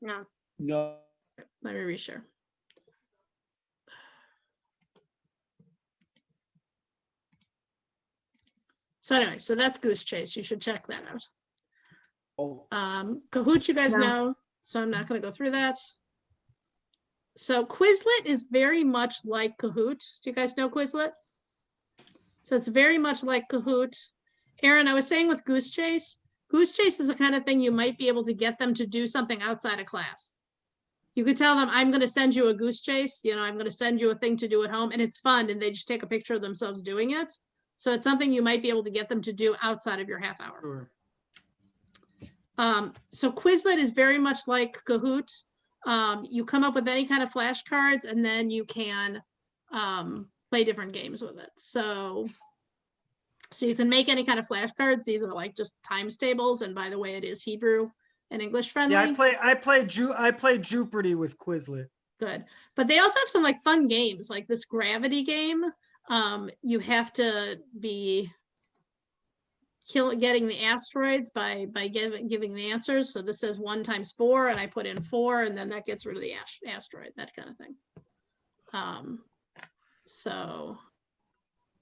No. No. Let me reshare. So anyway, so that's Goose Chase. You should check that out. Oh, Kahoot, you guys No. know, so I'm not going to go through that. So Quizlet is very much like Kahoot. Do you guys know Quizlet? So it's very much like Kahoot. Aaron, I was saying with Goose Chase is the kind of thing you might be able to get them to do something outside of class. You could tell them, I'm going to send you a Goose Chase, you know, I'm going to send you a thing to do at home, and it's fun, and they just take a picture of themselves doing it. So it's something you might be able to get them to do outside of your half hour. Sure. So Quizlet is very much like Kahoot. You come up with any kind of flashcards, and then you can play different games with it. So you can make any kind of flashcards. These are like just times tables, and by the way, it is Hebrew and English friendly. Yeah, I play Jeopardy with Quizlet. Good. But they also have some like fun games, like this gravity game. You have to be getting the asteroids by giving the answers. So this says 1 times 4, and I put in 4, and then that gets rid of the asteroid, that kind of thing. So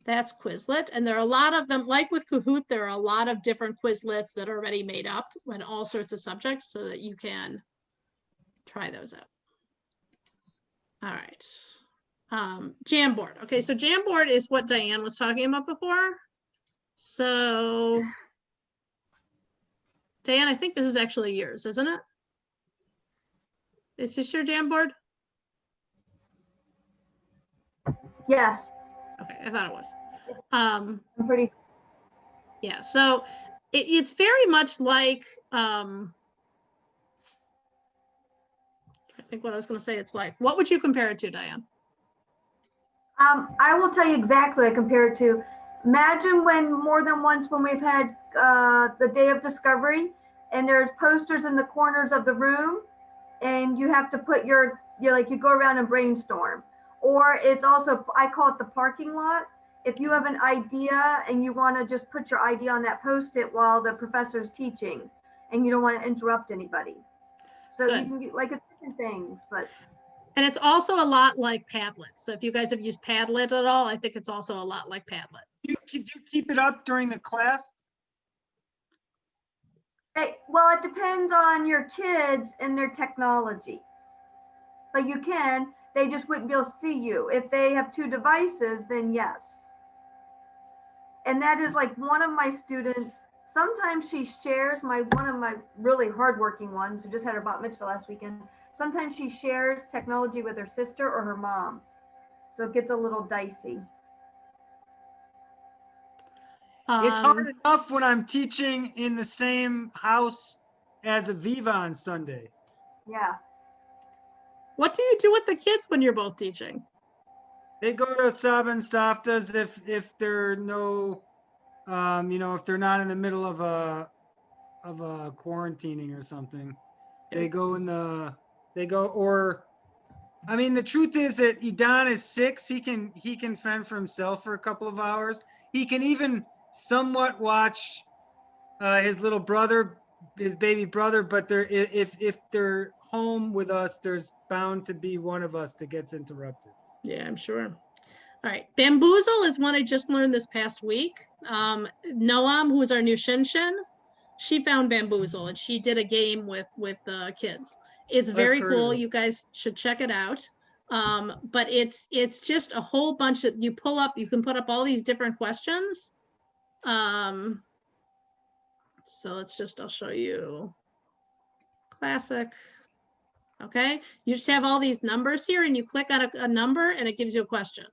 that's Quizlet, and there are a lot of them. Like with Kahoot, there are a lot of different Quizlets that are already made up with all sorts of subjects, so that you can try those out. All right. Jamboard. Okay, so Jamboard is what Diane was talking about before. So, Diane, I think this is actually yours, isn't it? Is this your Jamboard? Yes, Okay, I thought it was. I'm pretty. Yeah, so it's very much like, I think what I was going to say it's like. What would you compare it to, Diane? I will tell you exactly what I compare it to. Imagine when more than once when we've had the day of discovery and there's posters in the corners of the room and you have to put you go around and brainstorm. Or it's also, I call it the parking lot. If you have an idea and you want to just put your idea on that Post-it while the professor's teaching and you don't want to interrupt anybody. So Good. you can get like different things, but. And it's also a lot like Padlet. So if you guys have used Padlet at all, I think it's also a lot like Padlet. You keep it up during the class? Well, it depends on your kids and their technology. But you can, they just wouldn't be able to see you. If they have 2 devices, then yes. And that is like one of my students, sometimes she shares one of my really hardworking ones who just had her bat mitzvah last weekend. Sometimes she shares technology with her sister or her mom. So it gets a little dicey. It's hard enough when I'm teaching in the same house as Aviva on Sunday. Yeah. What do you do with the kids when you're both teaching? They go to Sab and Saftas if they're no, if they're not in the middle of a quarantining or something. They go the truth is that Idan is 6. He can fend for himself for a couple of hours. He can even somewhat watch his little brother, his baby brother, but if they're home with us, there's bound to be one of us that gets interrupted. Yeah, I'm sure. All right, Bamboozle is one I just learned this past week. Noam, who is our new Shinshin, she found Bamboozle and she did a game with the kids. It's very cool. You guys should check it out. But it's just a whole bunch of, you can put up all these different questions. So I'll show you classic. Okay, you just have all these numbers here and you click on a number and it gives you a question.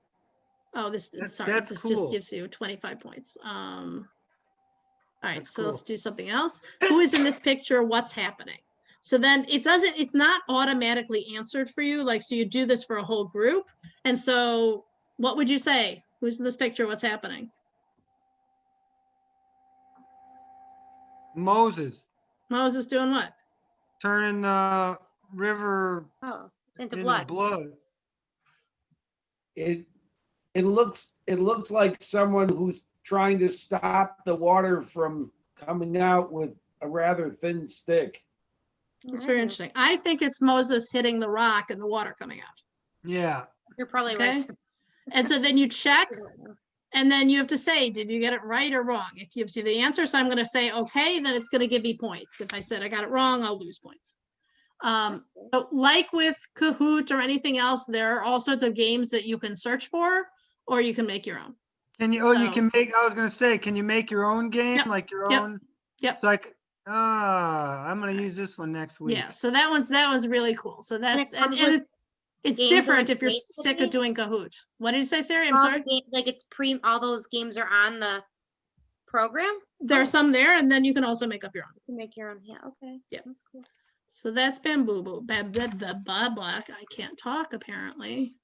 Oh, this That's cool. just gives you 25 points. All right, That's so cool. let's do something else. Who is in this picture? What's happening? So then it's not automatically answered for you. Like, so you do this for a whole group. And so what would you say? Who's in this picture? What's happening? Moses Moses doing what? turning the river Oh, into into blood. blood. it looks like someone who's trying to stop the water from coming out with a rather thin stick. It's very interesting. I think it's Moses hitting the rock and the water coming out. Yeah. You're probably Okay. right. And so then you check, and then you have to say, did you get it right or wrong? It gives you the answer. So I'm going to say, okay, then it's going to give me points. If I said I got it wrong, I'll lose points. But like with Kahoot or anything else, there are all sorts of games that you can search for, or you can make your own. Can you, you So- can make, I was gonna say, can you make your own game, Yep, like your yep, own? yep. So I'm gonna use this one next week. Yeah, so that one's really cool. So that's, it comes and with it's games different like if you're Race with sick Me? of doing Kahoot. What did you say, Sarah? I'm All sorry. the like it's all those games are on the program. There Oh. are some there, and then you can also make up your own. You can make your own. Yeah. Okay. Yeah. That's cool. So that's Bamboo Boo. Black. I can't talk apparently.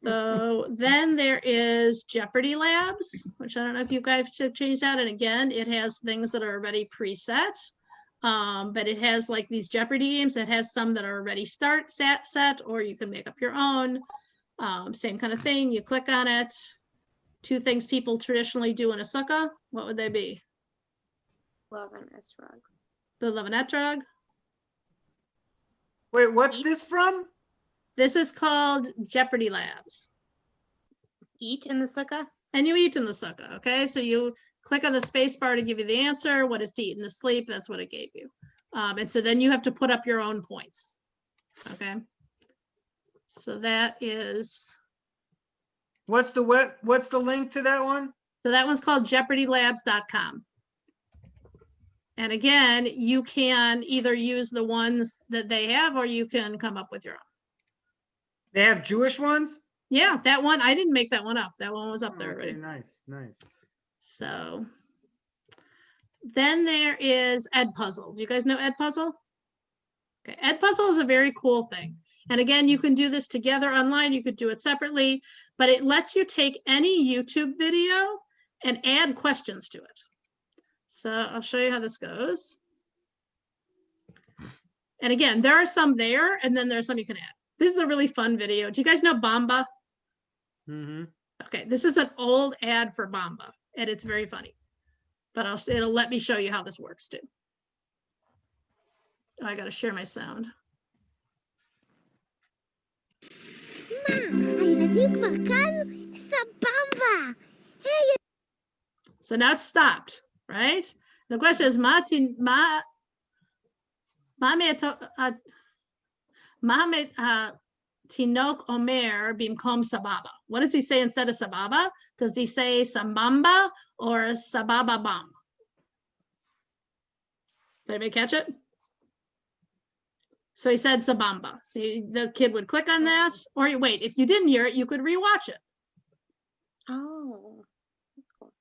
So then there is Jeopardy Labs, which I don't know if you guys should change that. And again, it has things that are already preset. But it has like these Jeopardy games. It has some that are already set, or you can make up your own. Same kind of thing. You click on it. 2 things people traditionally do in a sukkah. What would they be? Love and Esrog. The love and etrog. Wait, what's this from? This is called Jeopardy Labs. Eat in the sukkah. And you eat in the sukkah, okay? So you click on the space bar to give you the answer. What is to eat and to sleep? That's what it gave you. And so then you have to put up your own points, okay? So that is, What's the link to that one? so that one's called jeopardylabs.com. And again, you can either use the ones that they have, or you can come up with your own. They have Jewish ones? Yeah, that one, I didn't make that one up. That one was up there Oh, okay, already. nice, nice. So then there is Edpuzzle. Do you guys know Edpuzzle? Okay, Edpuzzle is a very cool thing. And again, you can do this together online. You could do it separately, but it lets you take any YouTube video and add questions to it. So I'll show you how this goes. And again, there are some there, and then there's some you can add. This is a really fun video. Do you guys know Bamba? Mm-hmm. Okay, this is an old ad for Bamba, and it's very funny. But it'll let me show you how this works too. Oh, I gotta share my sound. So now it's stopped, right? The question is, Tinok Omer Bimkom Sababa. What does he say instead of Sababa? Does he say Sambamba or Sababa Bam? Did anybody catch it? So he said Sabamba. So the kid would click on that, or you wait, if you didn't hear it, you could rewatch it. Oh, that's cool.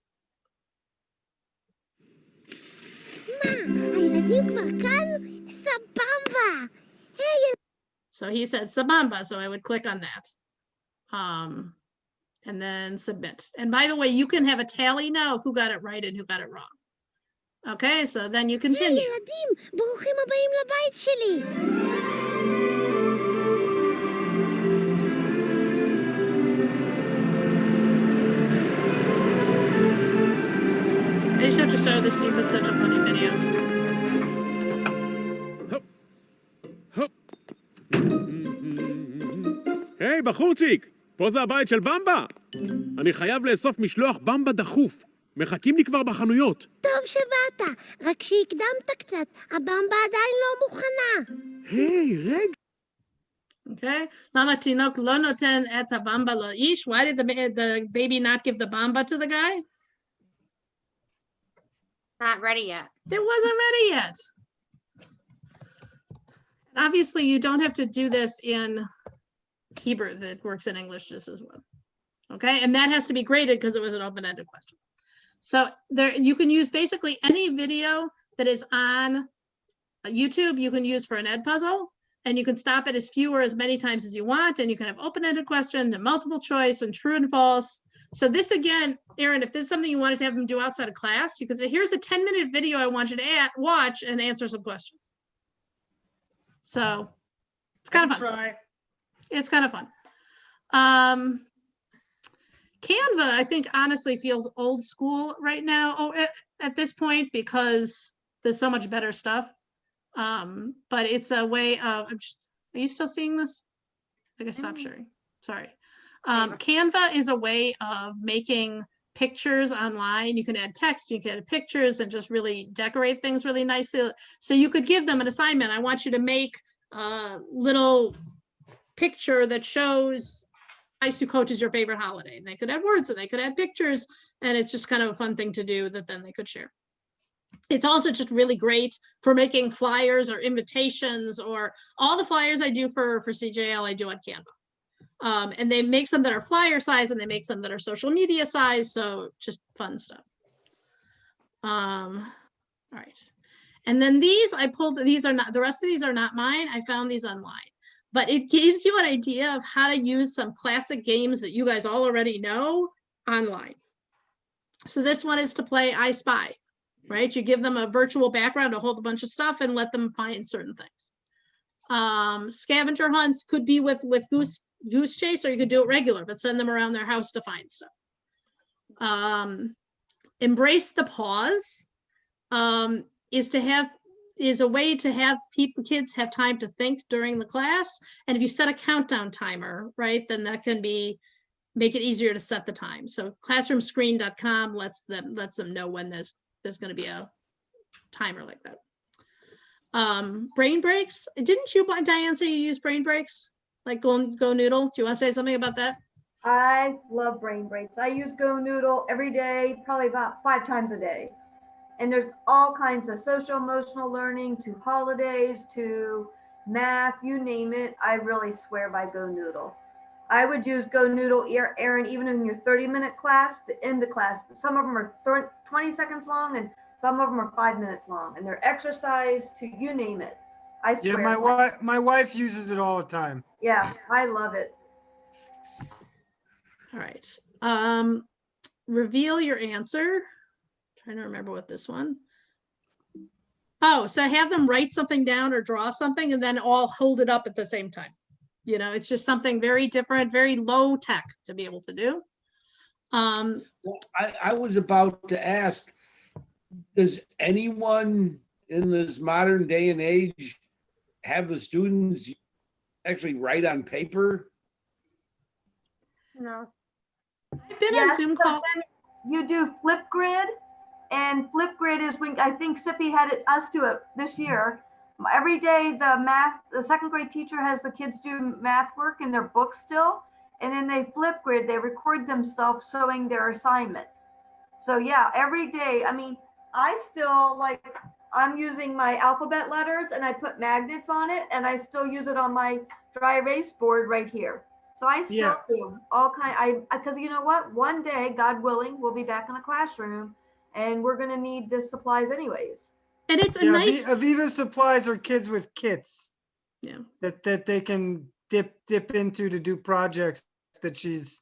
So he said Sabamba, so I would click on that. And then submit. And by the way, you can have a tally now of who got it right and who got it wrong. Okay, so then you continue. I just have to show this to you, it's such a funny video. היי, בחורצ'יק, פה זה הבית של במבה. אני חייב לאסוף משלוח במבה דחוף. מחכים לי כבר בחנויות. טוב שבאת, רק שהקדמת קצת, הבמבה עדיין לא מוכנה. היי, רגע. Okay, lama tinok lo noten et bamba lo ish. Why did the baby not give the bamba to the guy? Not ready yet. It wasn't ready yet. Obviously, you don't have to do this in Hebrew. That works in English just as well. Okay, and that has to be graded because it was an open-ended question. So there, you can use basically any video that is on YouTube. You can use for an Edpuzzle, and you can stop it as few or as many times as you want. And you can have open-ended questions and multiple choice and true and false. So this again, Aaron, if this is something you wanted to have them do outside of class, you could say, here's a 10-minute video I want you to watch and answer some questions. So it's kind of fun. Try. It's kind of fun. Canva, I think honestly feels old school right now at this point because there's so much better stuff. But it's a way of, are you still seeing this? I think I stopped sharing. Sorry. Canva is a way of making pictures online. You can add text, you can add pictures and just really decorate things really nicely. So you could give them an assignment. I want you to make a little picture that shows high school coach is your favorite holiday. And they could add words and they could add pictures. And it's just kind of a fun thing to do that then they could share. It's also just really great for making flyers or invitations, or all the flyers I do for CJL, I do on Canva. And they make some that are flyer size and they make some that are social media size. So just fun stuff. All right. And then these I pulled, these are not, the rest of these are not mine. I found these online. But it gives you an idea of how to use some classic games that you guys all already know online. So this one is to play I Spy, right? You give them a virtual background to hold a bunch of stuff and let them find certain things. Scavenger hunts could be with goose chase, or you could do it regular, but send them around their house to find stuff. Embrace the pause is a way to have kids have time to think during the class. And if you set a countdown timer, right, then that can make it easier to set the time. So classroomscreen.com lets them know when there's going to be a timer like that. Brain breaks. Didn't you, Diane, say you use brain breaks? Like Go Noodle? Do you want to say something about that? I love brain breaks. I use Go Noodle every day, probably about 5 times a day. And there's all kinds of social emotional learning to holidays to math, you name it. I really swear by Go Noodle. I would use Go Noodle, Erin, even in your 30-minute class to end the class. Some of them are 20 seconds long and some of them are 5 minutes long. And they're exercise to you name it. I swear. Yeah, my wife uses it all the time. Yeah, I love it. All right. Reveal your answer. Trying to remember what this one. Oh, so have them write something down or draw something and then all hold it up at the same time. You know, it's just something very different, very low tech to be able to do. Well, I was about to ask, does anyone in this modern day and age have the students actually write on paper? No. I've been on Zoom call. You do Flipgrid, and Flipgrid is when I think Sippy had us do it this year. Every day the second grade teacher has the kids do math work in their book still, and then they Flipgrid, they record themselves showing their assignment. So yeah, every day, I mean, I still I'm using my alphabet letters and I put magnets on it and I still use it on my dry erase board right here. So I still do all because you know what? One day, God willing, we'll be back in the classroom and we're going to need the supplies anyways. And it's a nice Aviva supplies are kids with kits. Yeah. That they can dip into to do projects that she's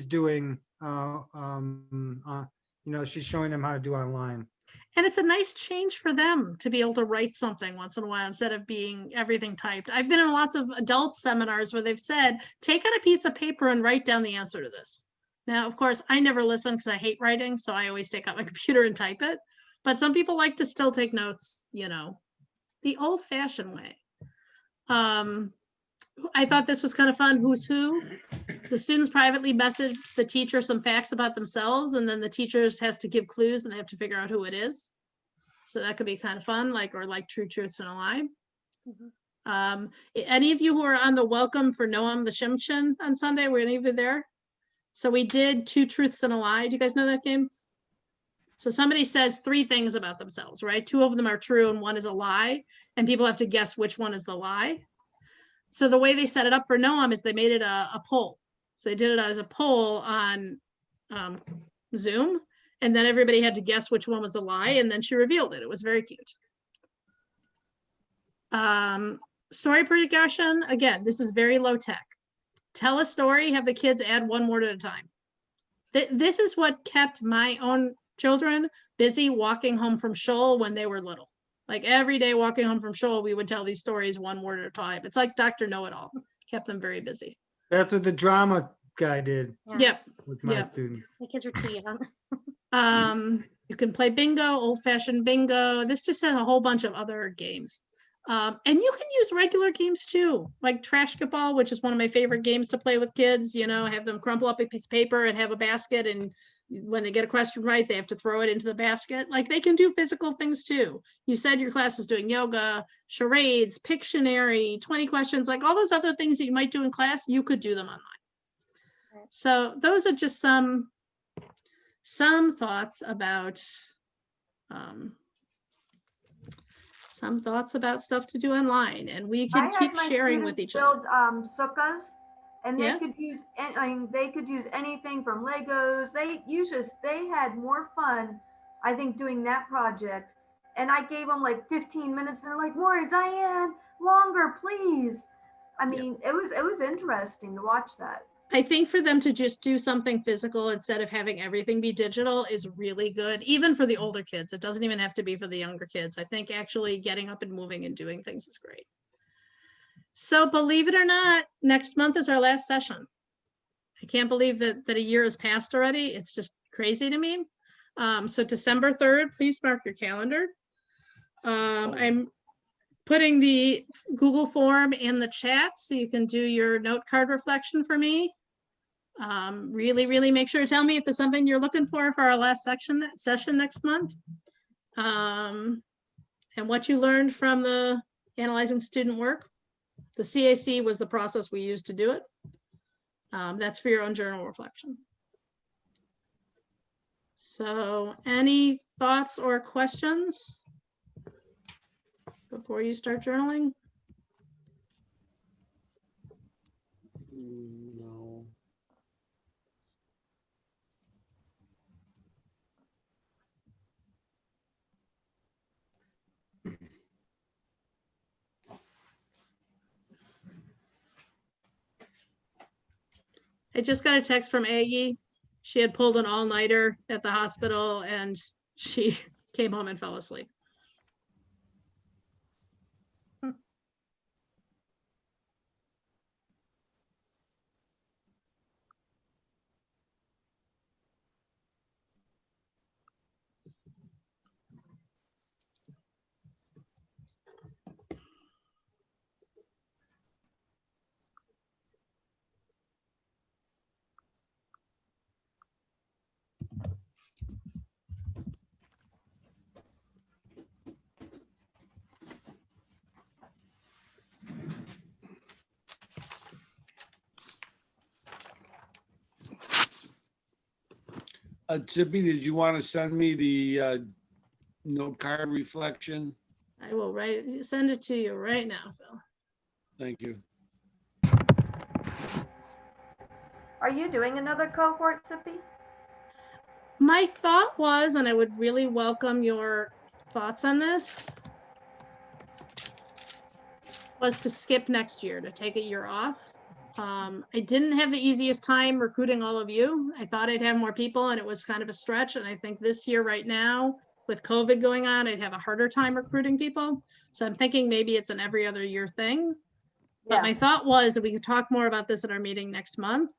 doing. She's showing them how to do online. And it's a nice change for them to be able to write something once in a while instead of being everything typed. I've been in lots of adult seminars where they've said, take out a piece of paper and write down the answer to this. Now, of course, I never listen because I hate writing. So I always take out my computer and type it. But some people like to still take notes, the old fashioned way. I thought this was kind of fun. Who's who? The students privately messaged the teacher some facts about themselves, and then the teacher has to give clues and they have to figure out who it is. So that could be kind of fun, like True Truths and a Lie. Mm-hmm. Any of you who are on the welcome for Noam the Shimchin on Sunday, were any of you there? So we did 2 Truths and a Lie. Do you guys know that game? So somebody says 3 things about themselves, right? 2 of them are true and 1 is a lie, and people have to guess which one is the lie. So the way they set it up for Noam is they made it a poll. So they did it as a poll on Zoom, and then everybody had to guess which one was a lie, and then she revealed it. It was very cute. Story progression, again, this is very low tech. Tell a story, have the kids add 1 word at a time. This is what kept my own children busy walking home from shul when they were little. Like every day walking home from shul, we would tell these stories 1 word at a time. It's like Dr. Know-It-All, kept them very busy. That's what the drama guy did Yeah, Yep. with my Yep. students. the kids are too young. You can play bingo, old-fashioned bingo. This just has a whole bunch of other games. And you can use regular games too, like trash ball, which is one of my favorite games to play with kids. You know, have them crumple up a piece of paper and have a basket, and when they get a question right, they have to throw it into the basket. Like, they can do physical things too. You said your class was doing yoga, charades, Pictionary, 20 questions, like all those other things that you might do in class, you could do them online. Right. So those are just some thoughts about stuff to do online, and we I can had keep my sharing with students each other. build sukkahs, and Yeah. they could use, I mean, they could use anything from Legos. They had more fun, I think, doing that project. And I gave them like 15 minutes, and they're like, "More, Diane, longer, please." I Yeah. mean, it was interesting to watch that. I think for them to just do something physical instead of having everything be digital is really good, even for the older kids. It doesn't even have to be for the younger kids. I think actually getting up and moving and doing things is great. So believe it or not, next month is our last session. I can't believe that a year has passed already. It's just crazy to me. So December 3rd, please mark your calendar. I'm putting the Google form in the chat so you can do your note card reflection for me. Really make sure to tell me if there's something you're looking for our last session next month. And what you learned from the analyzing student work. The CAC was the process we used to do it. That's for your own journal reflection. So any thoughts or questions before you start journaling? No. I just got a text from Aggie. She had pulled an all-nighter at the hospital and she came home and fell asleep. Tippy, did you want to send me the note card reflection? I will send it to you right now, Phil. Thank you. Are you doing another cohort, Zippy? My thought was, and I would really welcome your thoughts on this, was to skip next year, to take a year off. I didn't have the easiest time recruiting all of you. I thought I'd have more people and it was kind of a stretch. And I think this year right now, with COVID going on, I'd have a harder time recruiting people. So I'm thinking maybe it's an every other year thing. But my thought was that we could talk more about this at our meeting next month.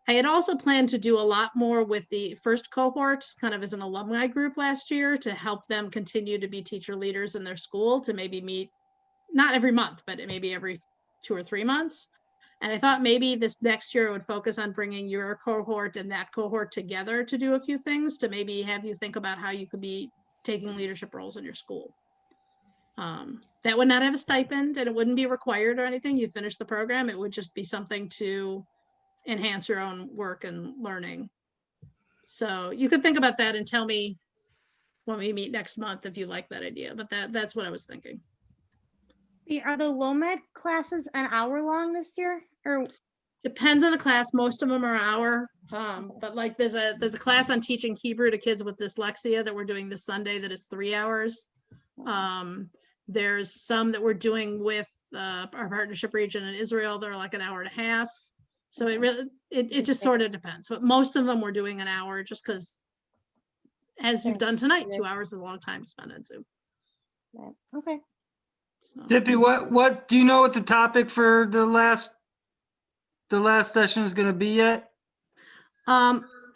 I had also planned to do a lot more with the first cohort, kind of as an alumni group last year, to help them continue to be teacher leaders in their school, to maybe meet, not every month, but maybe every 2 or 3 months. And I thought maybe this next year would focus on bringing your cohort and that cohort together to do a few things, to maybe have you think about how you could be taking leadership roles in your school. That would not have a stipend and it wouldn't be required or anything. You finish the program, it would just be something to enhance your own work and learning. So you could think about that and tell me when we meet next month if you like that idea, but that's what I was thinking. Are the low med classes an hour long this year, or Depends on the class. Most of them are an hour. But like there's a class on teaching Hebrew to kids with dyslexia that we're doing this Sunday that is 3 hours. There's some that we're doing with our partnership region in Israel that are like an hour and a half. So it just sort of depends. But most of them we're doing an hour just because, as you've done tonight, 2 hours is a long time to spend on Zoom. right. Okay. So. Zippy, what do you know what the topic for the last session is going to be yet?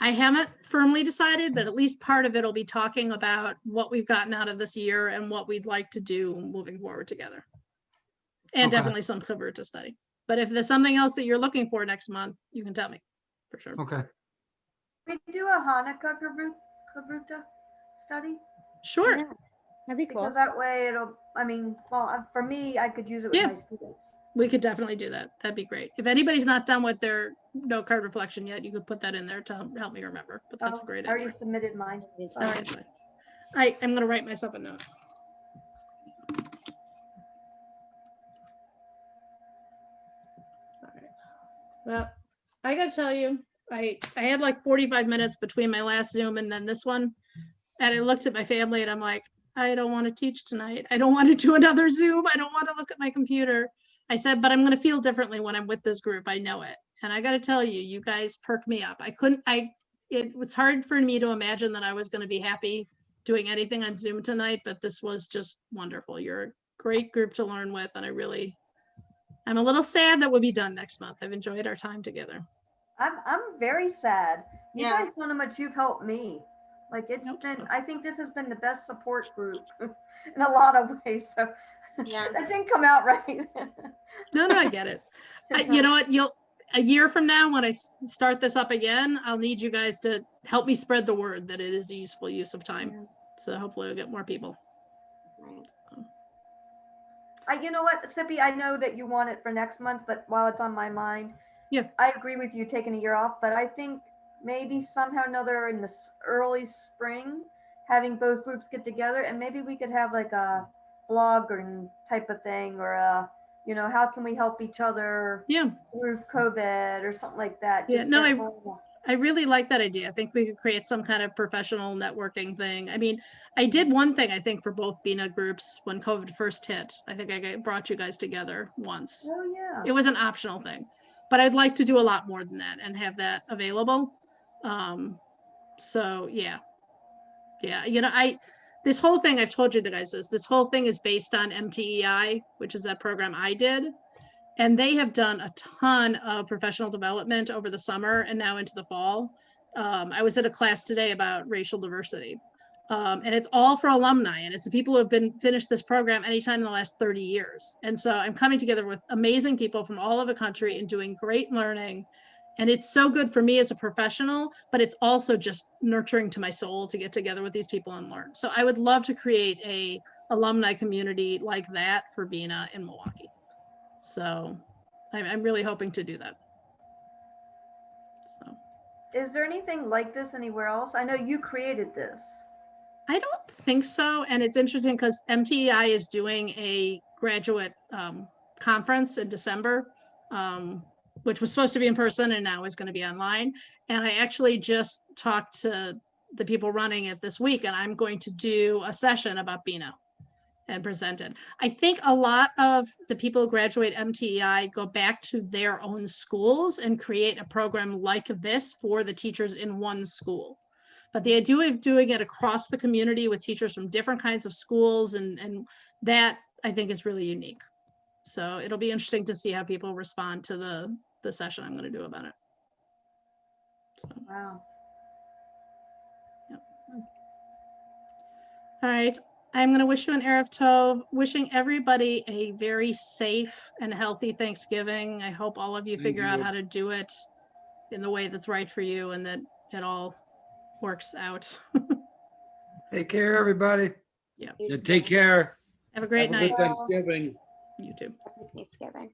I haven't firmly decided, but at least part of it'll be talking about what we've gotten out of this year and what we'd like to do moving forward together. And Okay. definitely some cover to study. But if there's something else that you're looking for next month, you can tell me for sure. Okay. We do a Hanukkah Kavruta study. Sure. Yeah, that'd be cool. Because that way it'll, I mean, well, for me, I could use it with Yeah. my students. We could definitely do that. That'd be great. If anybody's not done with their note card reflection yet, you could put that in there to help me remember. But that's a Oh, great I already idea. submitted mine. All Sorry. right, fine. All right, I'm gonna write myself a note. All right. Well, I gotta tell you, I had like 45 minutes between my last Zoom and then this one. And I looked at my family and I'm like, I don't want to teach tonight. I don't want to do another Zoom. I don't want to look at my computer. I said, but I'm going to feel differently when I'm with this group. I know it. And I got to tell you, you guys perk me up. It was hard for me to imagine that I was going to be happy doing anything on Zoom tonight, but this was just wonderful. You're a great group to learn with. And I'm a little sad that we'll be done next month. I've enjoyed our time together. I'm very sad. You Yeah. guys know how much you've helped me. Like it's Hope been, so. I think this has been the best support group in a lot of ways. So Yeah. that didn't come out right. No, I get it. You know what? A year from now, when I start this up again, I'll need you guys to help me spread the word that it is a useful use of time. Yeah. So hopefully we'll get more people. Right. You know what, Sippy, I know that you want it for next month, but while it's on my mind, Yeah. I agree with you taking a year off, but I think maybe somehow or another in this early spring, having both groups get together and maybe we could have like a blog or type of thing or a, you know, how can we help each other Yeah. through COVID or something like that. Yeah, Just no, start going. I really like that idea. I think we could create some kind of professional networking thing. I mean, I did one thing, I think, for both BINAH groups when COVID first hit. I think I brought you guys together once. Oh yeah. It was an optional thing, but I'd like to do a lot more than that and have that available. So yeah, you know, this whole thing, I've told you the guys this whole thing is based on MTEI, which is that program I did. And they have done a ton of professional development over the summer and now into the fall. I was at a class today about racial diversity. And it's all for alumni, and it's the people who have finished this program anytime in the last 30 years. And so I'm coming together with amazing people from all over the country and doing great learning. And it's so good for me as a professional, but it's also just nurturing to my soul to get together with these people and learn. So I would love to create a alumni community like that for BINAH in Milwaukee. So I'm really hoping to do that. So Is there anything like this anywhere else? I know you created this. I don't think so. And it's interesting because MTEI is doing a graduate conference in December, which was supposed to be in person and now is going to be online. And I actually just talked to the people running it this week, and I'm going to do a session about BINAH and presented. I think a lot of the people who graduate MTEI go back to their own schools and create a program like this for the teachers in one school. But the idea of doing it across the community with teachers from different kinds of schools and that I think is really unique. So it'll be interesting to see how people respond to the session I'm going to do about it. So, Wow. yep. All right. I'm going to wish you an Erev Tov, wishing everybody a very safe and healthy Thanksgiving. I hope all of you Thank figure out you. how to do it in the way that's right for you and that it all works out. Take care, everybody. Yeah, take care. Have a great Have a night. good Thanksgiving. You too. Happy Thanksgiving.